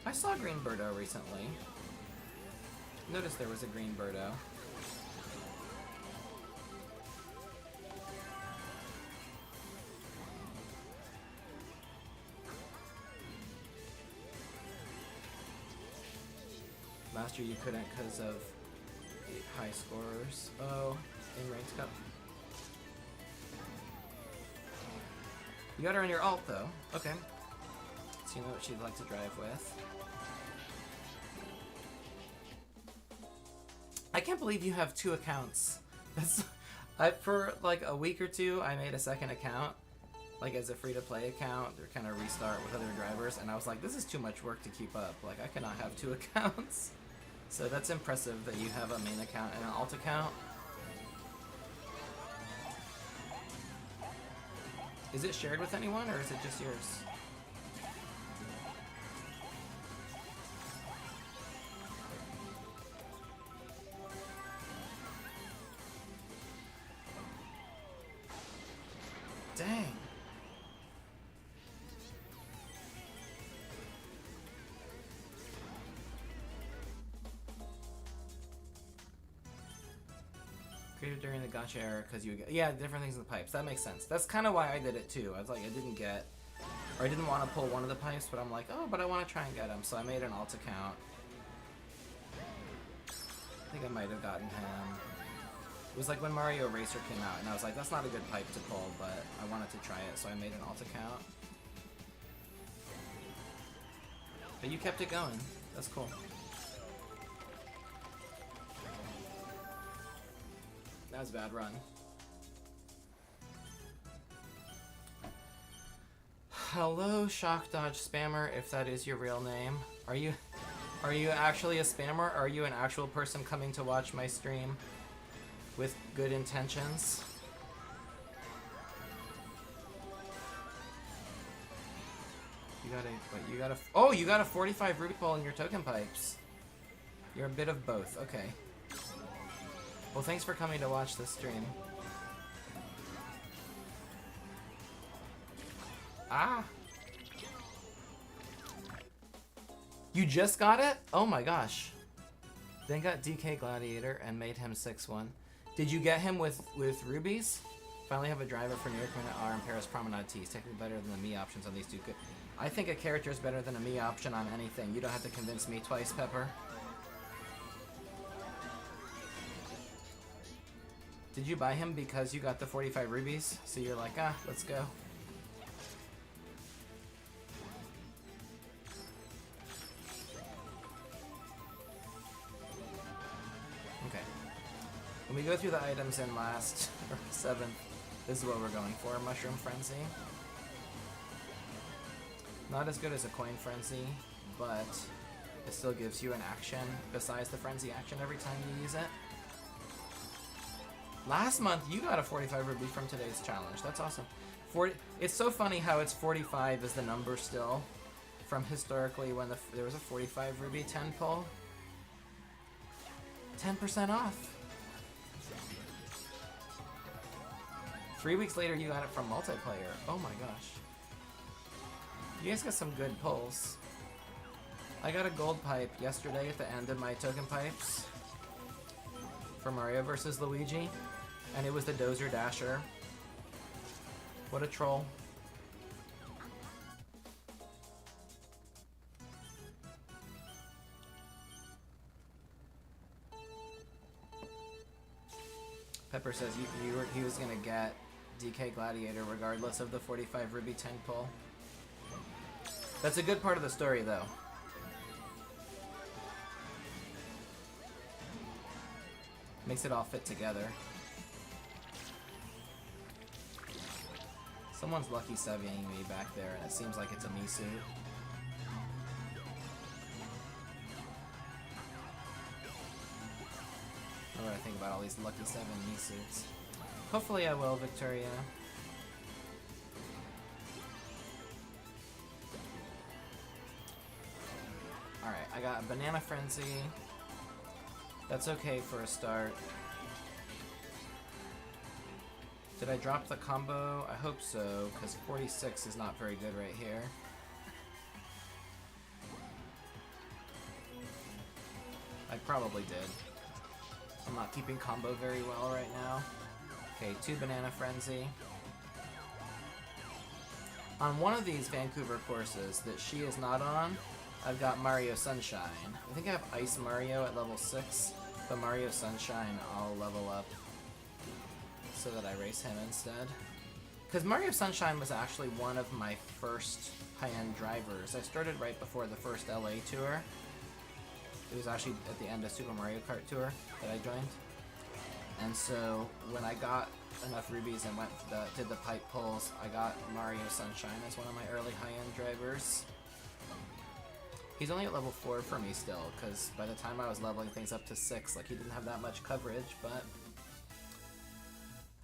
I saw Green Birdo recently. Noticed there was a Green Birdo. Last year you couldn't because of high scorers. Oh, in Ranked Cup. You got her on your alt though. Okay. So you know what she'd like to drive with. I can't believe you have 2 accounts. That's for like a week or two I made a second account, like as a free-to-play account or kind of restart with other drivers, and I was like, this is too much work to keep up. Like I cannot have 2 accounts. So that's impressive that you have a main account and an alt account. Is it shared with anyone or is it just yours? Dang. Created during the gacha era because you get, yeah, different things in the pipes. That makes sense. That's kind of why I did it too. I was like, I didn't want to pull one of the pipes, but I'm like, oh, but I want to try and get him. So I made an alt account. I think I might have gotten him. It was like when Mario Racer came out, and I was like, that's not a good pipe to pull, but I wanted to try it, so I made an alt account. But you kept it going. That's cool. That was a bad run. Hello, Shock Dodge Spammer, if that is your real name. Are you actually a spammer, or are you an actual person coming to watch my stream with good intentions? You got a 45 ruby pole in your token pipes. You're a bit of both, okay. Well, thanks for coming to watch this stream. Ah! You just got it? Oh my gosh. Then got DK Gladiator and made him 6-1. Did you get him with rubies? Finally have a driver for New York Minute R and Paris Promenade Tees. Technically better than the me options on these two. I think a character is better than a me option on anything. You don't have to convince me twice, Pepper. Did you buy him because you got the 45 rubies? So you're like, ah, let's go. Okay. When we go through the items in last, or 7th, this is what we're going for. Mushroom Frenzy. Not as good as a Coin Frenzy, but it still gives you an action besides the Frenzy action every time you use it. Last month, you got a 45 ruby from today's challenge. That's awesome. It's so funny how it's 45 is the number still from historically when there was a 45 ruby 10 pull. 10% off. 3 weeks later, you got it from multiplayer. Oh my gosh. You guys got some good pulls. I got a gold pipe yesterday at the end of my token pipes for Mario vs. Luigi, and it was the Dozer Dasher. What a troll. Pepper says he was gonna get DK Gladiator regardless of the 45 ruby 10 pull. That's a good part of the story though. Makes it all fit together. Someone's lucky subbing me back there, and it seems like it's a Misu. What do I think about all these lucky 7 Misu's? Hopefully I will, Victoria. Alright, I got a Banana Frenzy. That's okay for a start. Did I drop the combo? I hope so, because 46 is not very good right here. probably did. I'm not keeping combo very well right now. Okay, 2 Banana Frenzy. On one of these Vancouver courses that she is not on, I've got Mario Sunshine. I think I have Ice Mario at level 6, but Mario Sunshine I'll level up so that I race him instead. Because Mario Sunshine was actually one of my first high-end drivers. I started right before the first LA tour. It was actually at the end of Super Mario Kart Tour that I joined. And so when I got enough rubies and did the pipe pulls, I got Mario Sunshine as one of my early high-end drivers. He's only at level 4 for me still, because by the time I was leveling things up to 6, like, he didn't have that much coverage, but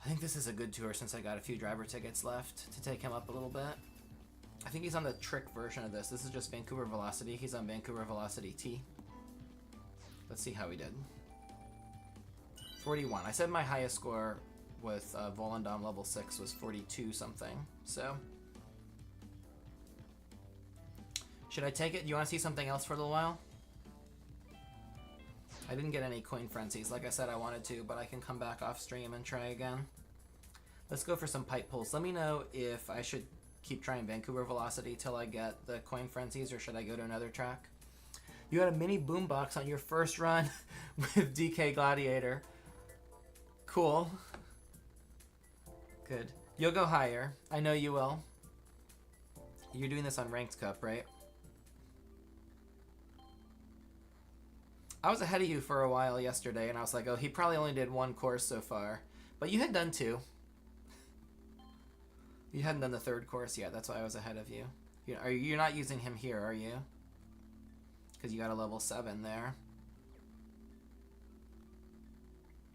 I think this is a good tour since I got a few driver tickets left to take him up a little bit. I think he's on the trick version of this. This is just Vancouver Velocity. He's on Vancouver Velocity T. Let's see how he did. 41. I said my highest score with Volendam level 6 was 42 something, so. Should I take it? Do you want to see something else for a little while? I didn't get any coin frenzies. Like I said, I wanted to, but I can come back off stream and try again. Let's go for some pipe pulls. Let me know if I should keep trying Vancouver Velocity till I get the coin frenzies, or should I go to another track? You had a mini boombox on your first run with DK Gladiator. Cool. Good. You'll go higher. I know you will. You're doing this on Ranked Cup, right? I was ahead of you for a while yesterday, and I was like, oh, he probably only did 1 course so far. But you had done 2. You hadn't done the 3rd course yet. That's why I was ahead of you. You're not using him here, are you? Because you got a level 7 there.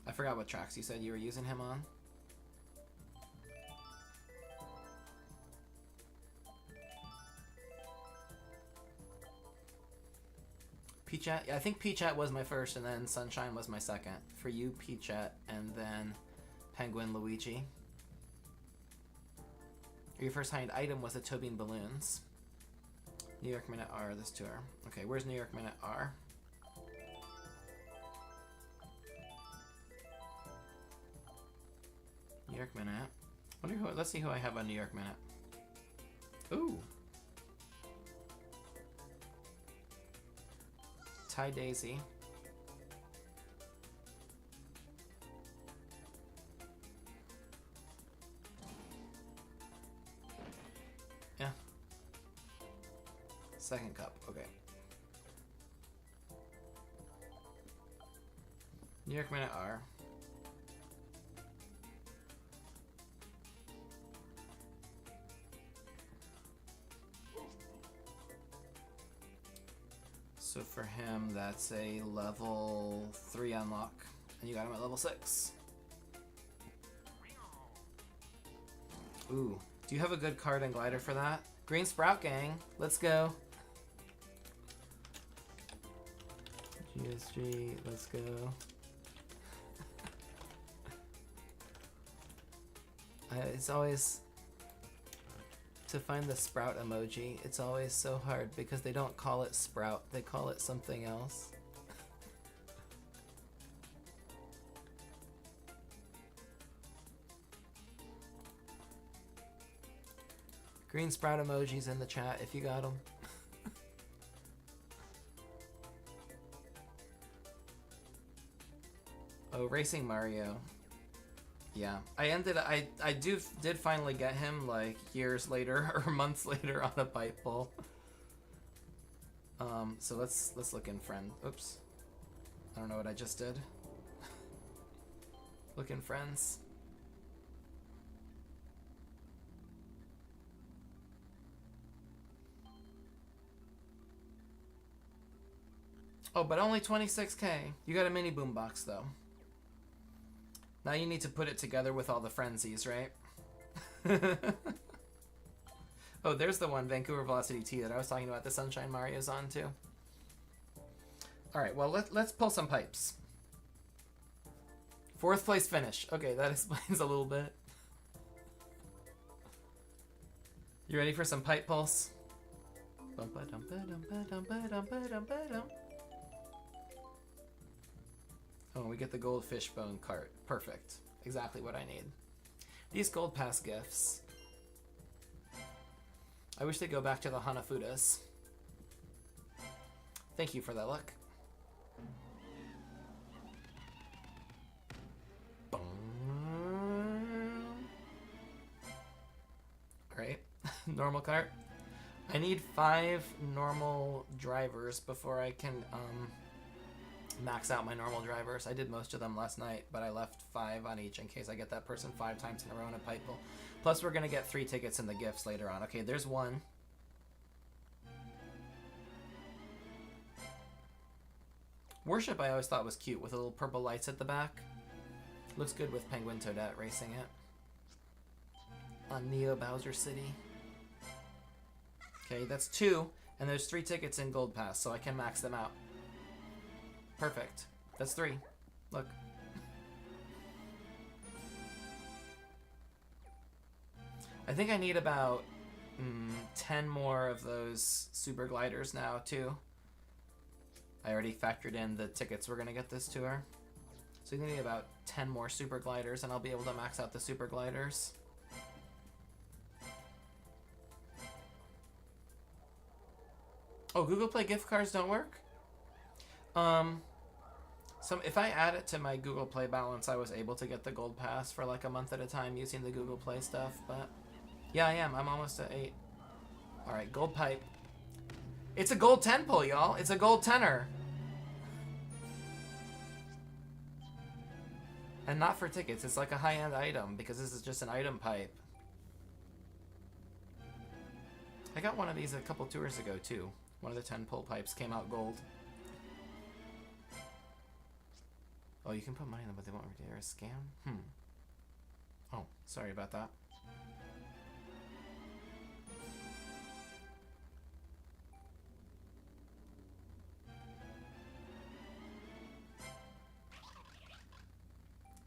I forgot what tracks you said you were using him on. Peachat? Yeah, I think Peachat was my first, and then Sunshine was my second. For you, Peachat, and then Penguin Luigi. Your first high-end item was the Tobin Balloons. New York Minute R this tour. Okay, where's New York Minute R? New York Minute. Wonder who. Let's see who I have on New York Minute. Ooh. Ty Daisy. Yeah. Second cup. Okay. New York Minute R. So for him, that's a level 3 unlock, and you got him at level 6. Ooh, do you have a good card and glider for that? Green Sprout Gang, let's go. GSG, let's go. It's always, to find the Sprout emoji, it's always so hard because they don't call it Sprout, they call it something else. Green Sprout emojis in the chat if you got them. Oh, Racing Mario. Yeah, I did finally get him like years later or months later on a pipe pull. So let's look in friend. Oops, I don't know what I just did. Look in friends. Oh, but only 26K. You got a mini boombox though. Now you need to put it together with all the frenzies, right? Oh, there's the one, Vancouver Velocity T, that I was talking about. The Sunshine Mario's on too. All right, well, let's pull some pipes. 4th place finish. Okay, that explains a little bit. You ready for some pipe pulse? Oh, we get the gold fishbone cart. Perfect. Exactly what I need. These gold pass gifts. I wish they'd go back to the Hanafudas. Thank you for that luck. Great. Normal cart. I need 5 normal drivers before I can max out my normal drivers. I did most of them last night, but I left 5 on each in case I get that person 5 times in a row in a pipe pull. Plus, we're going to get 3 tickets in the gifts later on. Okay, there's one. Worship I always thought was cute with the little purple lights at the back. Looks good with Penguin Toadette racing it. On Neo Bowser City. Okay, that's 2, and there's 3 tickets in Gold Pass, so I can max them out. Perfect. That's 3. Look. I think I need about 10 more of those super gliders now, too. I already factored in the tickets we're going to get this tour. So you need about 10 more super gliders, and I'll be able to max out the super gliders. Oh, Google Play gift cards don't work? If I add it to my Google Play balance, I was able to get the gold pass for like a month at a time using the Google Play stuff, but yeah, I am. I'm almost at 8. All right, gold pipe. It's a gold 10 pull, y'all. It's a gold 10er. And not for tickets. It's like a high-end item because this is just an item pipe. I got one of these a couple tours ago, too. One of the 10 pull pipes came out gold. Oh, you can put money in them, but they won't redeem a scam? Oh, sorry about that.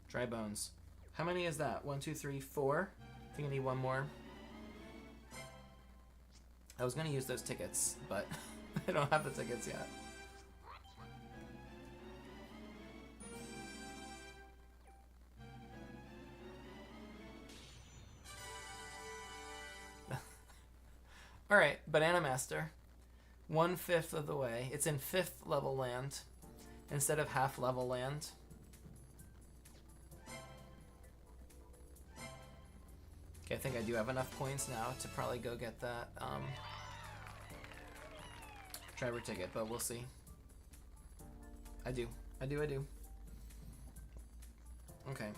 Dry bones. How many is that? 1, 2, 3, 4. I think I need one more. I was going to use those tickets, but I don't have the tickets yet. Alright, Banana Master. 1/5 of the way. It's in 5th level land instead of half level land. Okay, I think I do have enough points now to probably go get that driver ticket, but we'll see. I do. Okay.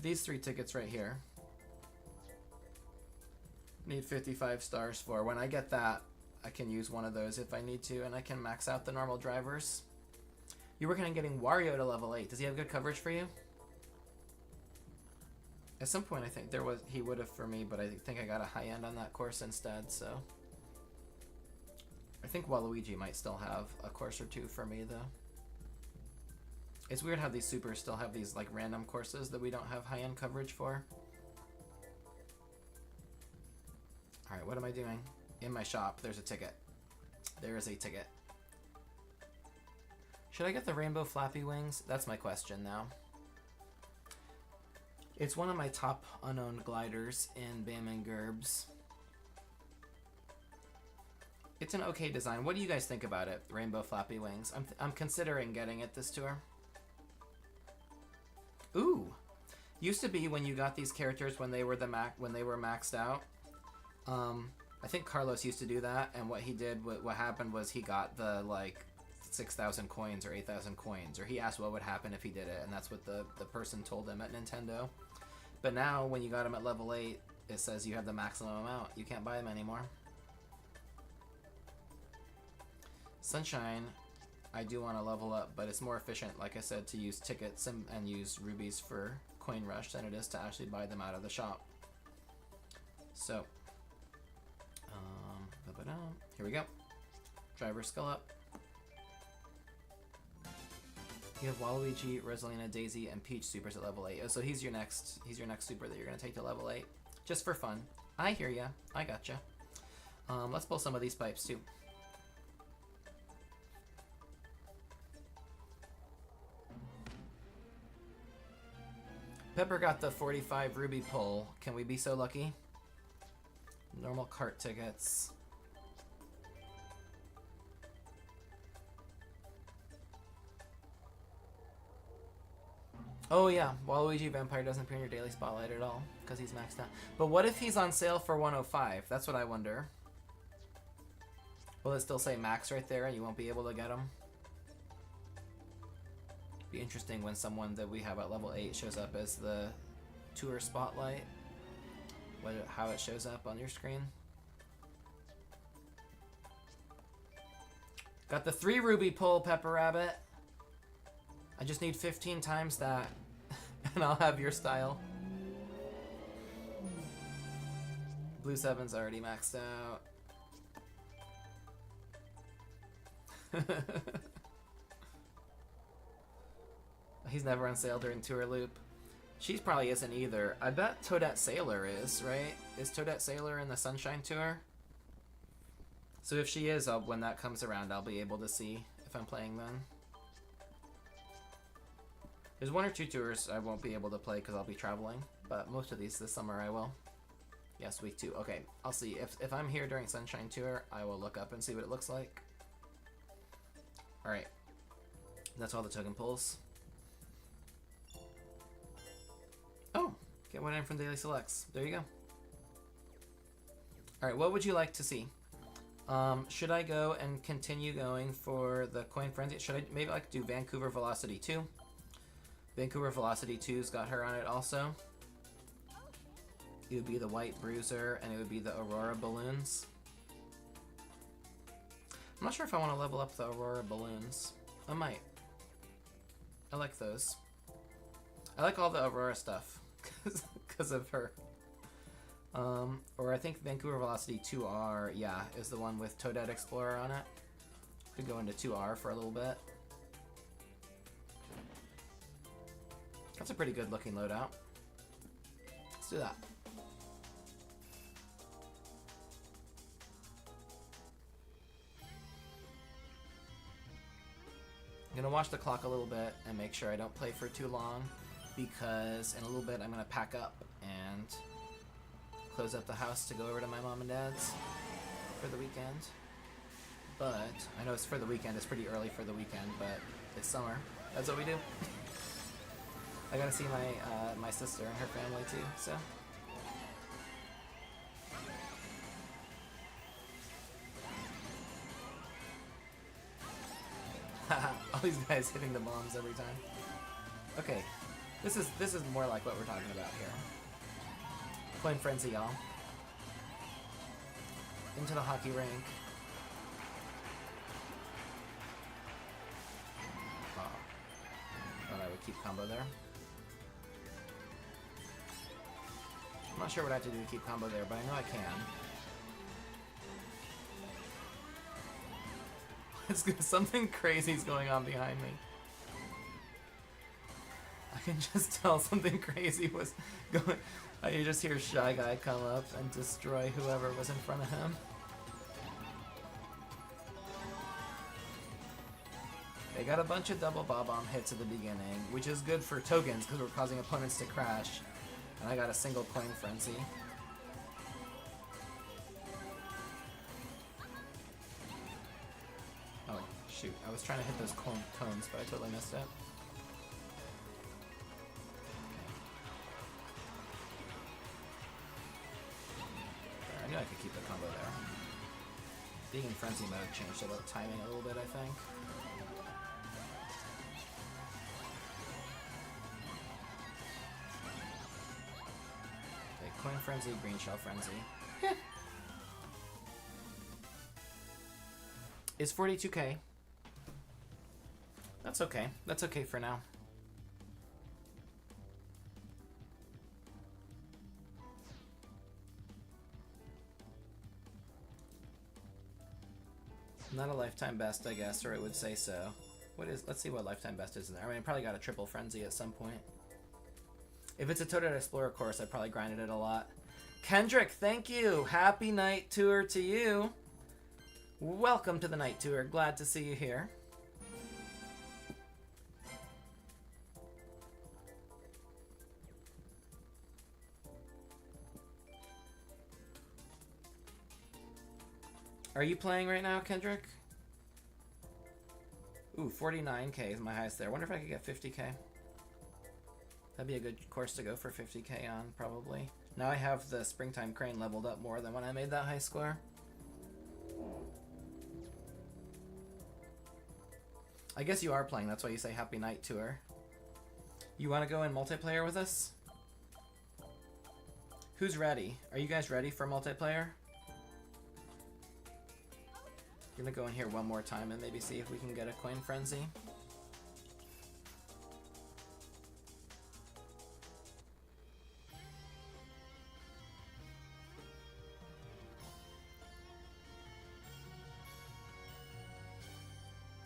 These 3 tickets right here. Need 55 stars for. When I get that, I can use one of those if I need to, and I can max out the normal drivers. You're working on getting Wario to level 8. Does he have good coverage for you? At some point, I think he would have for me, but I think I got a high end on that course instead, so. I think Waluigi might still have a course or 2 for me, though. It's weird how these supers still have these, like, random courses that we don't have high end coverage for. Alright, what am I doing? In my shop, there's a ticket. There is a ticket. Should I get the Rainbow Flappy Wings? That's my question now. It's one of my top unowned gliders in Bam and Gerbs. It's an okay design. What do you guys think about it, Rainbow Flappy Wings? I'm considering getting it this tour. Ooh! Used to be when you got these characters when they were maxed out. I think Carlos used to do that, and what he did, what happened was he got the, like, 6,000 coins or 8,000 coins, or he asked what would happen if he did it, and that's what the person told him at Nintendo. But now, when you got him at level 8, it says you have the maximum amount. You can't buy them anymore. Sunshine, I do want to level up, but it's more efficient, like I said, to use tickets and use rubies for Coin Rush than it is to actually buy them out of the shop. So, here we go. Driver skill up. You have Waluigi, Rosalina, Daisy, and Peach supers at level 8. Oh, so he's your next super that you're gonna take to level 8, just for fun. I hear ya. I gotcha. Let's pull some of these pipes too. Pepper got the 45 ruby pull. Can we be so lucky? Normal cart tickets. Oh yeah, Waluigi Vampire doesn't appear in your daily spotlight at all because he's maxed out. But what if he's on sale for 105? That's what I wonder. Will it still say max right there and you won't be able to get him? Be interesting when someone that we have at level 8 shows up as the tour spotlight. How it shows up on your screen. Got the 3 ruby pull, Pepper Rabbit. I just need 15 times that, and I'll have your style. Blue 7's already maxed out. He's never on sale during Tour Loop. She probably isn't either. I bet Toadette Sailor is, right? Is Toadette Sailor in the Sunshine Tour? So if she is, when that comes around, I'll be able to see if I'm playing then. There's 1 or 2 tours I won't be able to play because I'll be traveling, but most of these this summer I will. Yes, week 2. Okay, I'll see. If I'm here during Sunshine Tour, I will look up and see what it looks like. Alright. That's all the token pulls. Oh! Get one in from Daily Selects. There you go. Alright, what would you like to see? Should I go and continue going for the Coin Frenzy? Should I maybe like do Vancouver Velocity 2? Vancouver Velocity 2's got her on it also. It would be the White Bruiser, and it would be the Aurora Balloons. I'm not sure if I want to level up the Aurora Balloons. I might. I like those. I like all the Aurora stuff because of her. Or I think Vancouver Velocity 2R, yeah, is the one with Toadette Explorer on it. Could go into 2R for a little bit. That's a pretty good looking loadout. Let's do that. I'm gonna watch the clock a little bit and make sure I don't play for too long, because in a little bit I'm gonna pack up and close up the house to go over to my mom and dad's for the weekend. But I know it's for the weekend, it's pretty early for the weekend, but it's summer. That's what we do. I gotta see my sister and her family too, so. All these guys hitting the bombs every time. Okay, this is more like what we're talking about here. Coin Frenzy, y'all. Into the hockey rink. Oh, thought I would keep combo there. I'm not sure what I have to do to keep combo there, but I know I can. Something crazy's going on behind me. I can just tell something crazy was going. You just hear Shy Guy come up and destroy whoever was in front of him. They got a bunch of double bob-omb hits at the beginning, which is good for tokens because we're causing opponents to crash. And I got a single Coin Frenzy. Oh, shoot. I was trying to hit those cones, but I totally missed it. I knew I could keep the combo there. Being in Frenzy mode changed the timing a little bit, I think. Okay, Coin Frenzy, Green Shell Frenzy. Is 42k. That's okay. That's okay for now. Not a lifetime best, I guess, or it would say so. What is? Let's see what lifetime best is in there. I mean, I probably got a triple frenzy at some point. If it's a Toadette Explorer course, I probably grinded it a lot. Kendrick, thank you. Happy night tour to you. Welcome to the night tour. Glad to see you here. Are you playing right now, Kendrick? Ooh, 49k is my highest there. I wonder if I could get 50k. That'd be a good course to go for 50k on, probably. Now I have the Springtime Crane leveled up more than when I made that high score. I guess you are playing, that's why you say Happy Night Tour. You want to go in multiplayer with us? Who's ready? Are you guys ready for multiplayer? I'm gonna go in here one more time and maybe see if we can get a coin frenzy.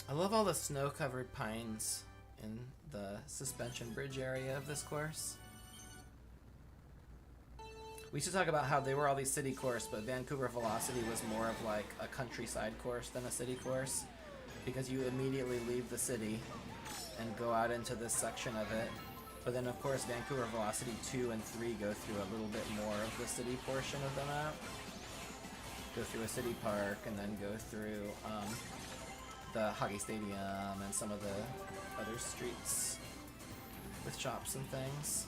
I love all the snow-covered pines in the suspension bridge area of this course. We should talk about how they were all these city course, but Vancouver Velocity was more of like a countryside course than a city course, because you immediately leave the city and go out into this section of it. But then of course Vancouver Velocity 2 and 3 go through a little bit more of the city portion of the map. Go through a city park and then go through the hockey stadium and some of the other streets with shops and things.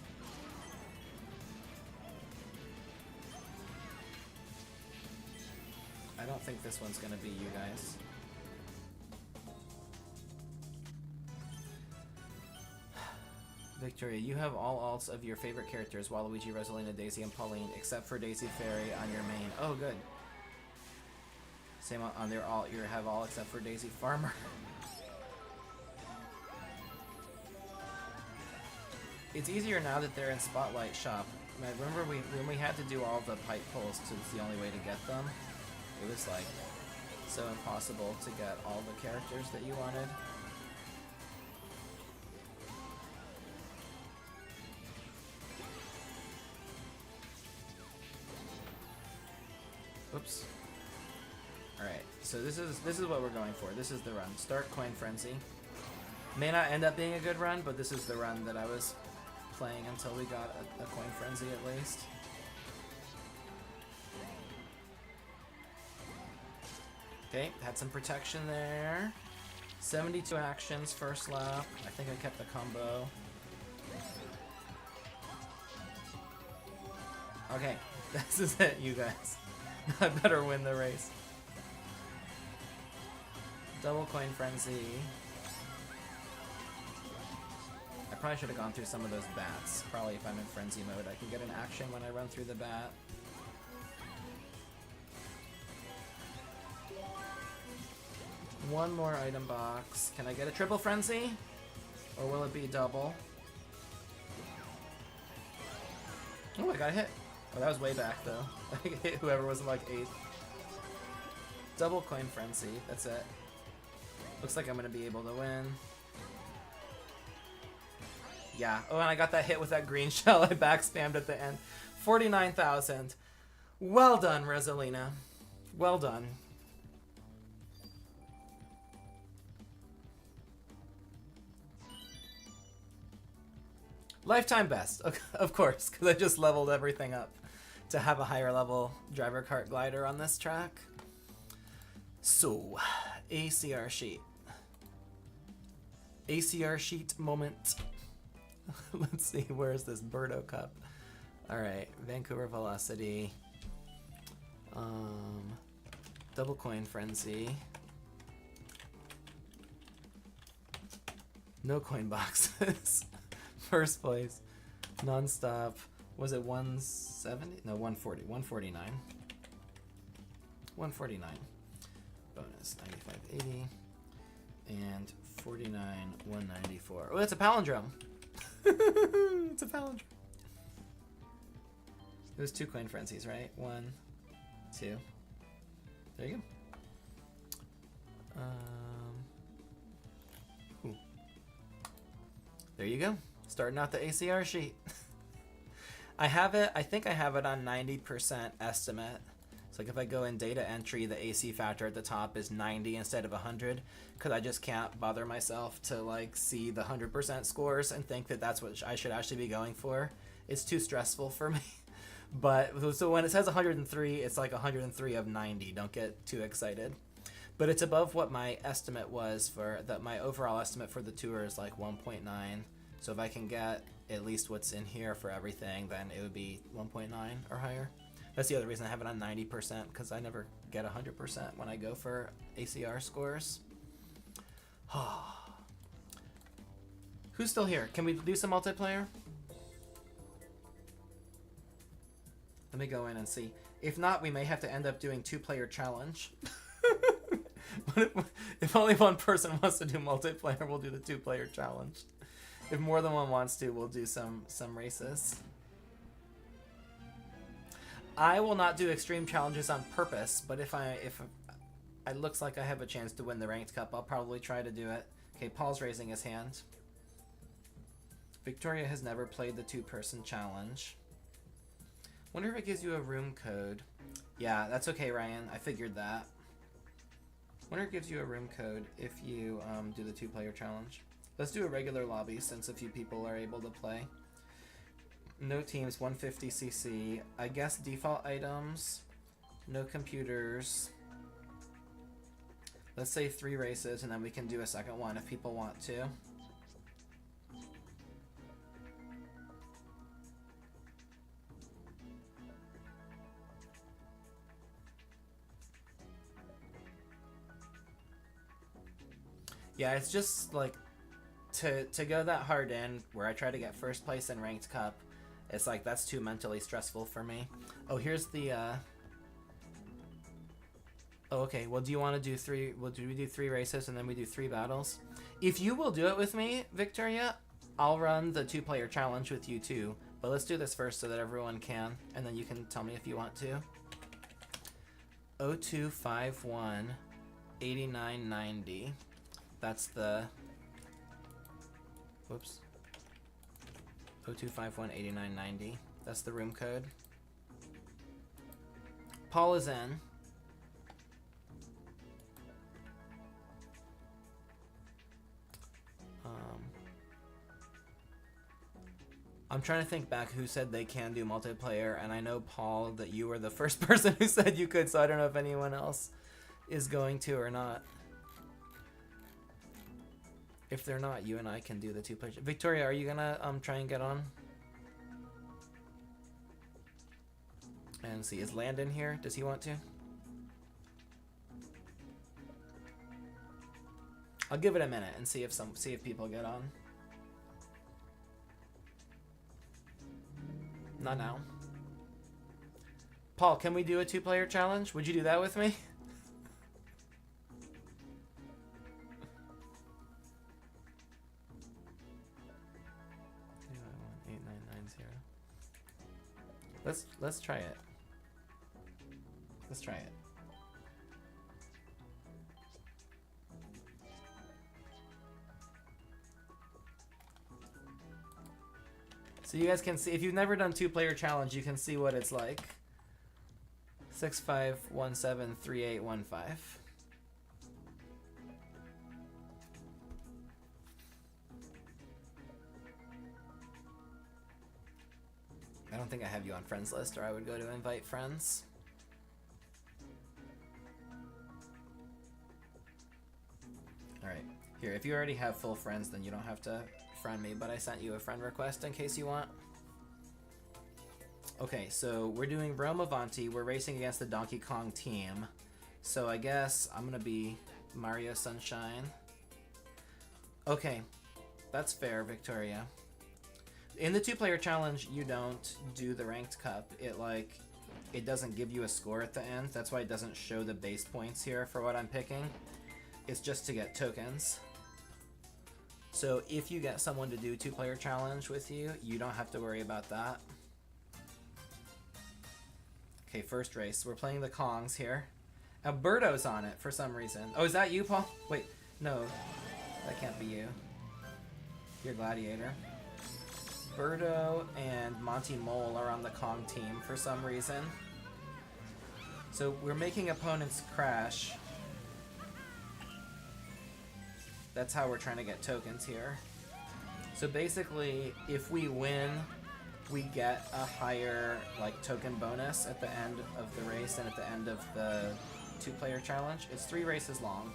I don't think this one's gonna be you guys. Victoria, you have all alts of your favorite characters, Waluigi, Rosalina, Daisy, and Pauline, except for Daisy Fairy on your main. Oh, good. Same on their alt, you have all except for Daisy Farmer. It's easier now that they're in Spotlight Shop. I remember when we had to do all the pipe pulls, because it's the only way to get them. It was like so impossible to get all the characters that you wanted. Oops. Alright, so this is what we're going for. This is the run. Start Coin Frenzy. May not end up being a good run, but this is the run that I was playing until we got a Coin Frenzy at least. Okay, had some protection there. 72 actions first lap. I think I kept the combo. Okay, this is it, you guys. I better win the race. Double Coin Frenzy. I probably should have gone through some of those bats. Probably if I'm in Frenzy mode, I can get an action when I run through the bat. One more item box. Can I get a triple frenzy? Or will it be double? Oh, I got hit. Oh, that was way back though. I hit whoever was in like 8th. Double coin frenzy. That's it. Looks like I'm gonna be able to win. Yeah. Oh, and I got that hit with that green shell. I back spammed at the end. 49,000. Well done, Rosalina. Well done. Lifetime best, of course, because I just leveled everything up to have a higher level driver kart glider on this track. So, ACR sheet. ACR sheet moment. Let's see, where's this Birdo Cup? Alright, Vancouver Velocity. Double Coin Frenzy. No coin boxes. First place. Non-stop. Was it 170? No, 140. 149. 149. Bonus 95.80. And 49, 194. Oh, that's a palindrome. It's a palindrome. It was 2 coin frenzies, right? 1, 2. There you go. Ooh. There you go. Starting out the ACR sheet. I have it, I think I have it on 90% estimate. So like if I go in data entry, the AC factor at the top is 90 instead of 100, because I just can't bother myself to like see the 100% scores and think that that's what I should actually be going for. It's too stressful for me. But so when it says 103, it's like 103 of 90. Don't get too excited. But it's above what my estimate was for that. My overall estimate for the tour is like 1.9. So if I can get at least what's in here for everything, then it would be 1.9 or higher. That's the other reason I have it on 90%, because I never get 100% when I go for ACR scores. Who's still here? Can we do some multiplayer? Let me go in and see. If not, we may have to end up doing 2-player challenge. If only one person wants to do multiplayer, we'll do the 2-player challenge. If more than one wants to, we'll do some races. I will not do extreme challenges on purpose, but if it looks like I have a chance to win the ranked cup, I'll probably try to do it. Okay, Paul's raising his hand. Victoria has never played the 2-person challenge. Wonder if it gives you a room code. Yeah, that's okay, Ryan. I figured that. Wonder if it gives you a room code if you do the 2-player challenge. Let's do a regular lobby since a few people are able to play. No teams, 150cc. I guess default items. No computers. Let's say 3 races and then we can do a second one if people want to. Yeah, it's just like to go that hard in where I try to get first place in ranked cup. It's like that's too mentally stressful for me. Oh, here's the Oh, okay. Well, do you want to do 3? Well, do we do 3 races and then we do 3 battles? If you will do it with me, Victoria, I'll run the 2-player challenge with you too. But let's do this first so that everyone can, and then you can tell me if you want to. 0251 8990. That's the... Whoops. 0251 8990. That's the room code. Paul is in. I'm trying to think back who said they can do multiplayer, and I know, Paul, that you were the first person who said you could, so I don't know if anyone else is going to or not. If they're not, you and I can do the 2-player. Victoria, are you gonna try and get on? And see, is Landon here? Does he want to? I'll give it a minute and see if people get on. Not now. Paul, can we do a 2-player challenge? Would you do that with me? Let's try it. Let's try it. So you guys can see, if you've never done 2-player challenge, you can see what it's like. 65173815. I don't think I have you on friends list, or I would go to invite friends. Alright, here, if you already have full friends, then you don't have to friend me, but I sent you a friend request in case you want. Okay, so we're doing Rome Avanti. We're racing against the Donkey Kong team. So I guess I'm gonna be Mario Sunshine. Okay, that's fair, Victoria. In the 2-player challenge, you don't do the ranked cup. It doesn't give you a score at the end. That's why it doesn't show the base points here for what I'm picking. It's just to get tokens. So if you get someone to do 2-player challenge with you, you don't have to worry about that. Okay, first race. We're playing the Kongs here. Alberto's on it for some reason. Oh, is that you, Paul? Wait, no. That can't be you. You're Gladiator. Berto and Monty Mole are on the Kong team for some reason. So we're making opponents crash. That's how we're trying to get tokens here. So basically, if we win we get a higher like token bonus at the end of the race than at the end of the 2-player challenge. It's 3 races long.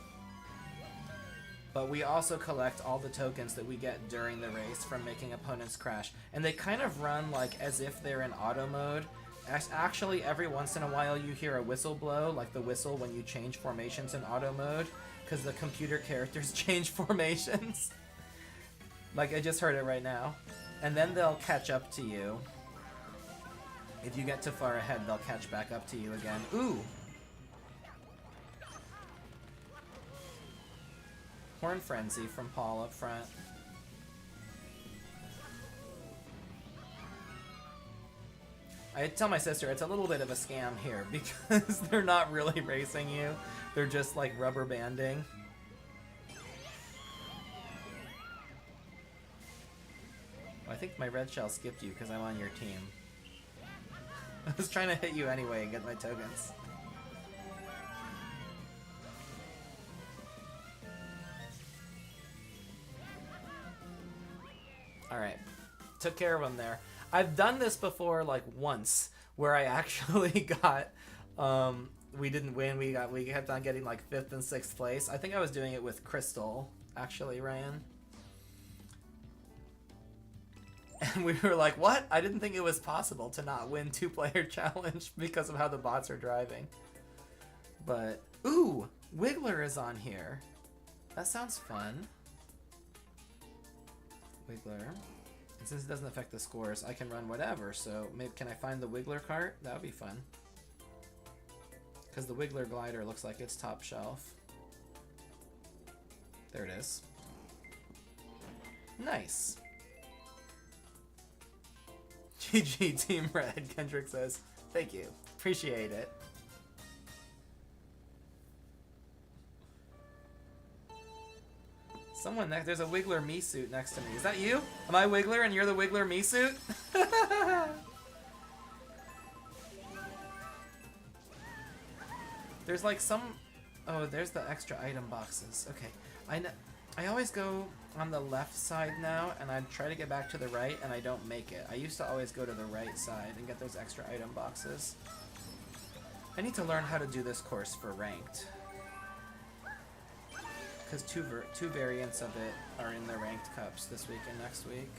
But we also collect all the tokens that we get during the race from making opponents crash. And they kind of run like as if they're in auto mode. Actually, every once in a while you hear a whistle blow, like the whistle when you change formations in auto mode, because the computer characters change formations. Like, I just heard it right now. And then they'll catch up to you. If you get too far ahead, they'll catch back up to you again. Ooh! Horn Frenzy from Paul up front. I tell my sister it's a little bit of a scam here because they're not really racing you. They're just like rubber banding. Well, I think my red shell skipped you because I'm on your team. I was trying to hit you anyway and get my tokens. Alright. Took care of him there. I've done this before, like, once, where I actually got, we didn't win, we kept on getting, like, 5th and 6th place. I think I was doing it with Crystal, actually, Ryan. And we were like, what? I didn't think it was possible to not win 2-player challenge because of how the bots are driving. But, ooh, Wiggler is on here. That sounds fun. Wiggler. And since it doesn't affect the scores, I can run whatever, so maybe can I find the Wiggler cart? That would be fun. Because the Wiggler glider looks like it's top shelf. There it is. Nice. GG Team Red, Kendrick says. Thank you. Appreciate it. Someone next, there's a Wiggler me suit next to me. Is that you? Am I Wiggler and you're the Wiggler me suit? There's like some, oh, there's the extra item boxes. Okay, I always go on the left side now, and I try to get back to the right, and I don't make it. I used to always go to the right side and get those extra item boxes. I need to learn how to do this course for ranked. Because two variants of it are in the ranked cups this week and next week.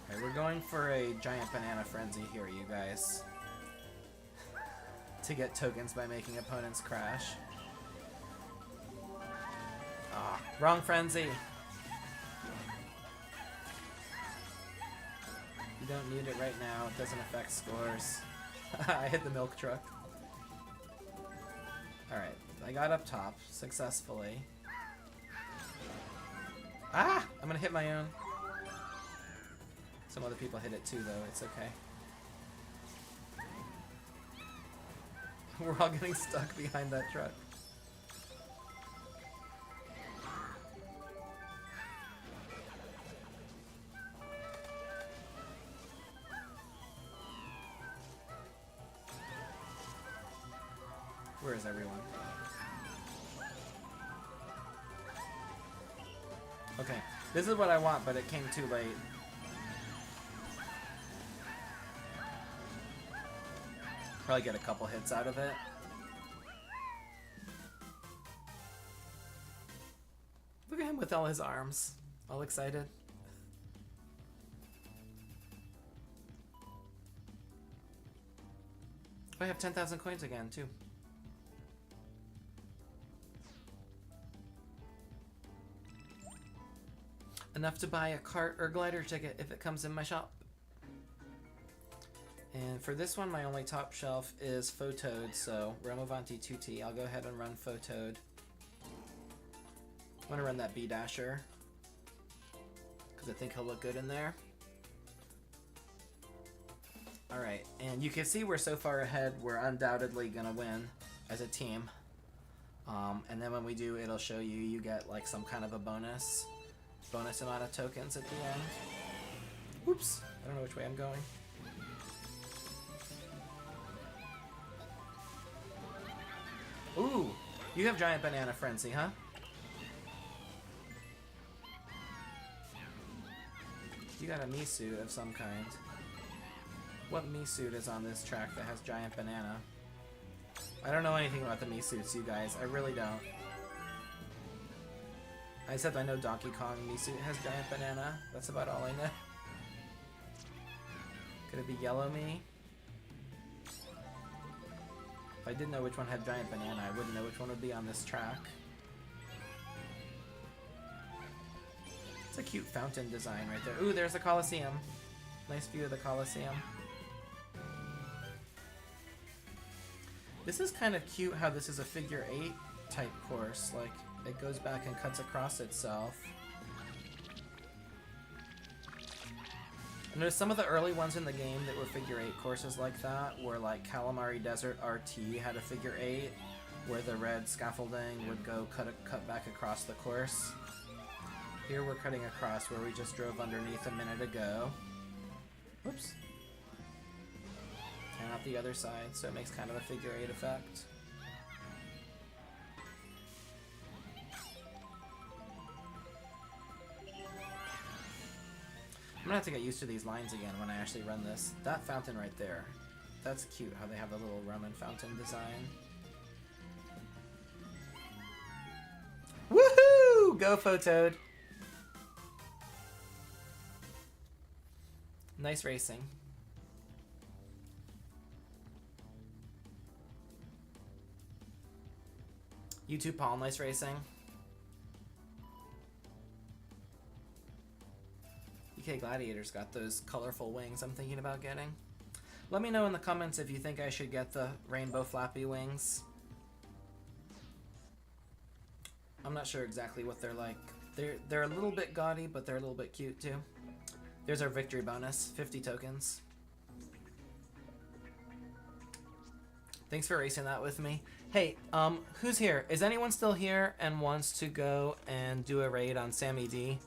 Alright, we're going for a giant banana frenzy here, you guys. To get tokens by making opponents crash. Ah, wrong frenzy! You don't need it right now, it doesn't affect scores. I hit the milk truck. Alright, I got up top successfully. Ah! I'm gonna hit my own. Some other people hit it too, though. It's okay. We're all getting stuck behind that truck. Where is everyone? Okay, this is what I want, but it came too late. Probably get a couple hits out of it. Look at him with all his arms. All excited. I have 10,000 coins again, too. Enough to buy a cart or glider ticket if it comes in my shop. And for this one, my only top shelf is Photoed, so Romavanti 2T. I'll go ahead and run Photoed. I'm going to run that B-Dasher, because I think he'll look good in there. Alright, and you can see we're so far ahead, we're undoubtedly going to win as a team. And then when we do, it'll show you, you get like some kind of a bonus amount of tokens at the end. Oops, I don't know which way I'm going. Ooh, you have Giant Banana Frenzy, huh? You got a Mii suit of some kind. What Mii suit is on this track that has giant banana? I don't know anything about the Mii suits, you guys. I really don't. Except I know Donkey Kong Mii suit has giant banana. That's about all I know. Could it be yellow Mii? If I didn't know which one had giant banana, I wouldn't know which one would be on this track. It's a cute fountain design right there. Ooh, there's the Coliseum. Nice view of the Coliseum. This is kind of cute how this is a figure 8 type course. Like, it goes back and cuts across itself. And there's some of the early ones in the game that were figure 8 courses like that, where like Calamari Desert RT had a figure 8, where the red scaffolding would go cut back across the course. Here we're cutting across where we just drove underneath a minute ago. Whoops. And out the other side, so it makes kind of a figure 8 effect. I'm gonna have to get used to these lines again when I actually run this. That fountain right there, that's cute how they have the little Roman fountain design. Woohoo! Go Photoed! Nice racing. You too, Paul. Nice racing. UK Gladiator's got those colorful wings I'm thinking about getting. Let me know in the comments if you think I should get the rainbow flappy wings. I'm not sure exactly what they're like. They're a little bit gaudy, but they're a little bit cute too. There's our victory bonus, 50 tokens. Thanks for racing that with me. Hey, who's here? Is anyone still here and wants to go and do a raid on Sammy D?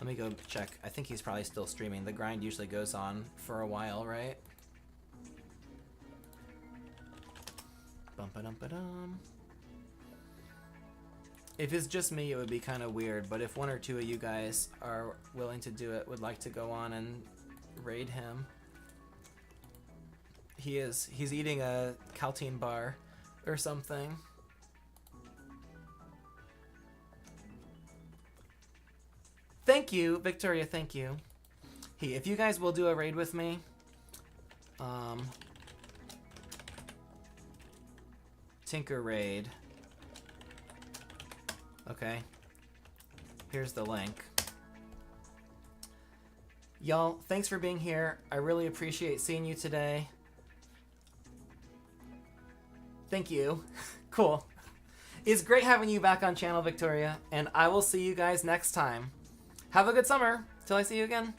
Let me go check. I think he's probably still streaming. The grind usually goes on for a while, right? Bum-ba-dum-ba-dum. If it's just me, it would be kind of weird, but if one or two of you guys are willing to do it, would like to go on and raid him. He's eating a Caltine bar or something. Thank you, Victoria, thank you. Hey, if you guys will do a raid with me, Tinker Raid. Okay. Here's the link. Y'all, thanks for being here. I really appreciate seeing you today. Thank you. Cool. It's great having you back on channel, Victoria, and I will see you guys next time. Have a good summer. Till I see you again.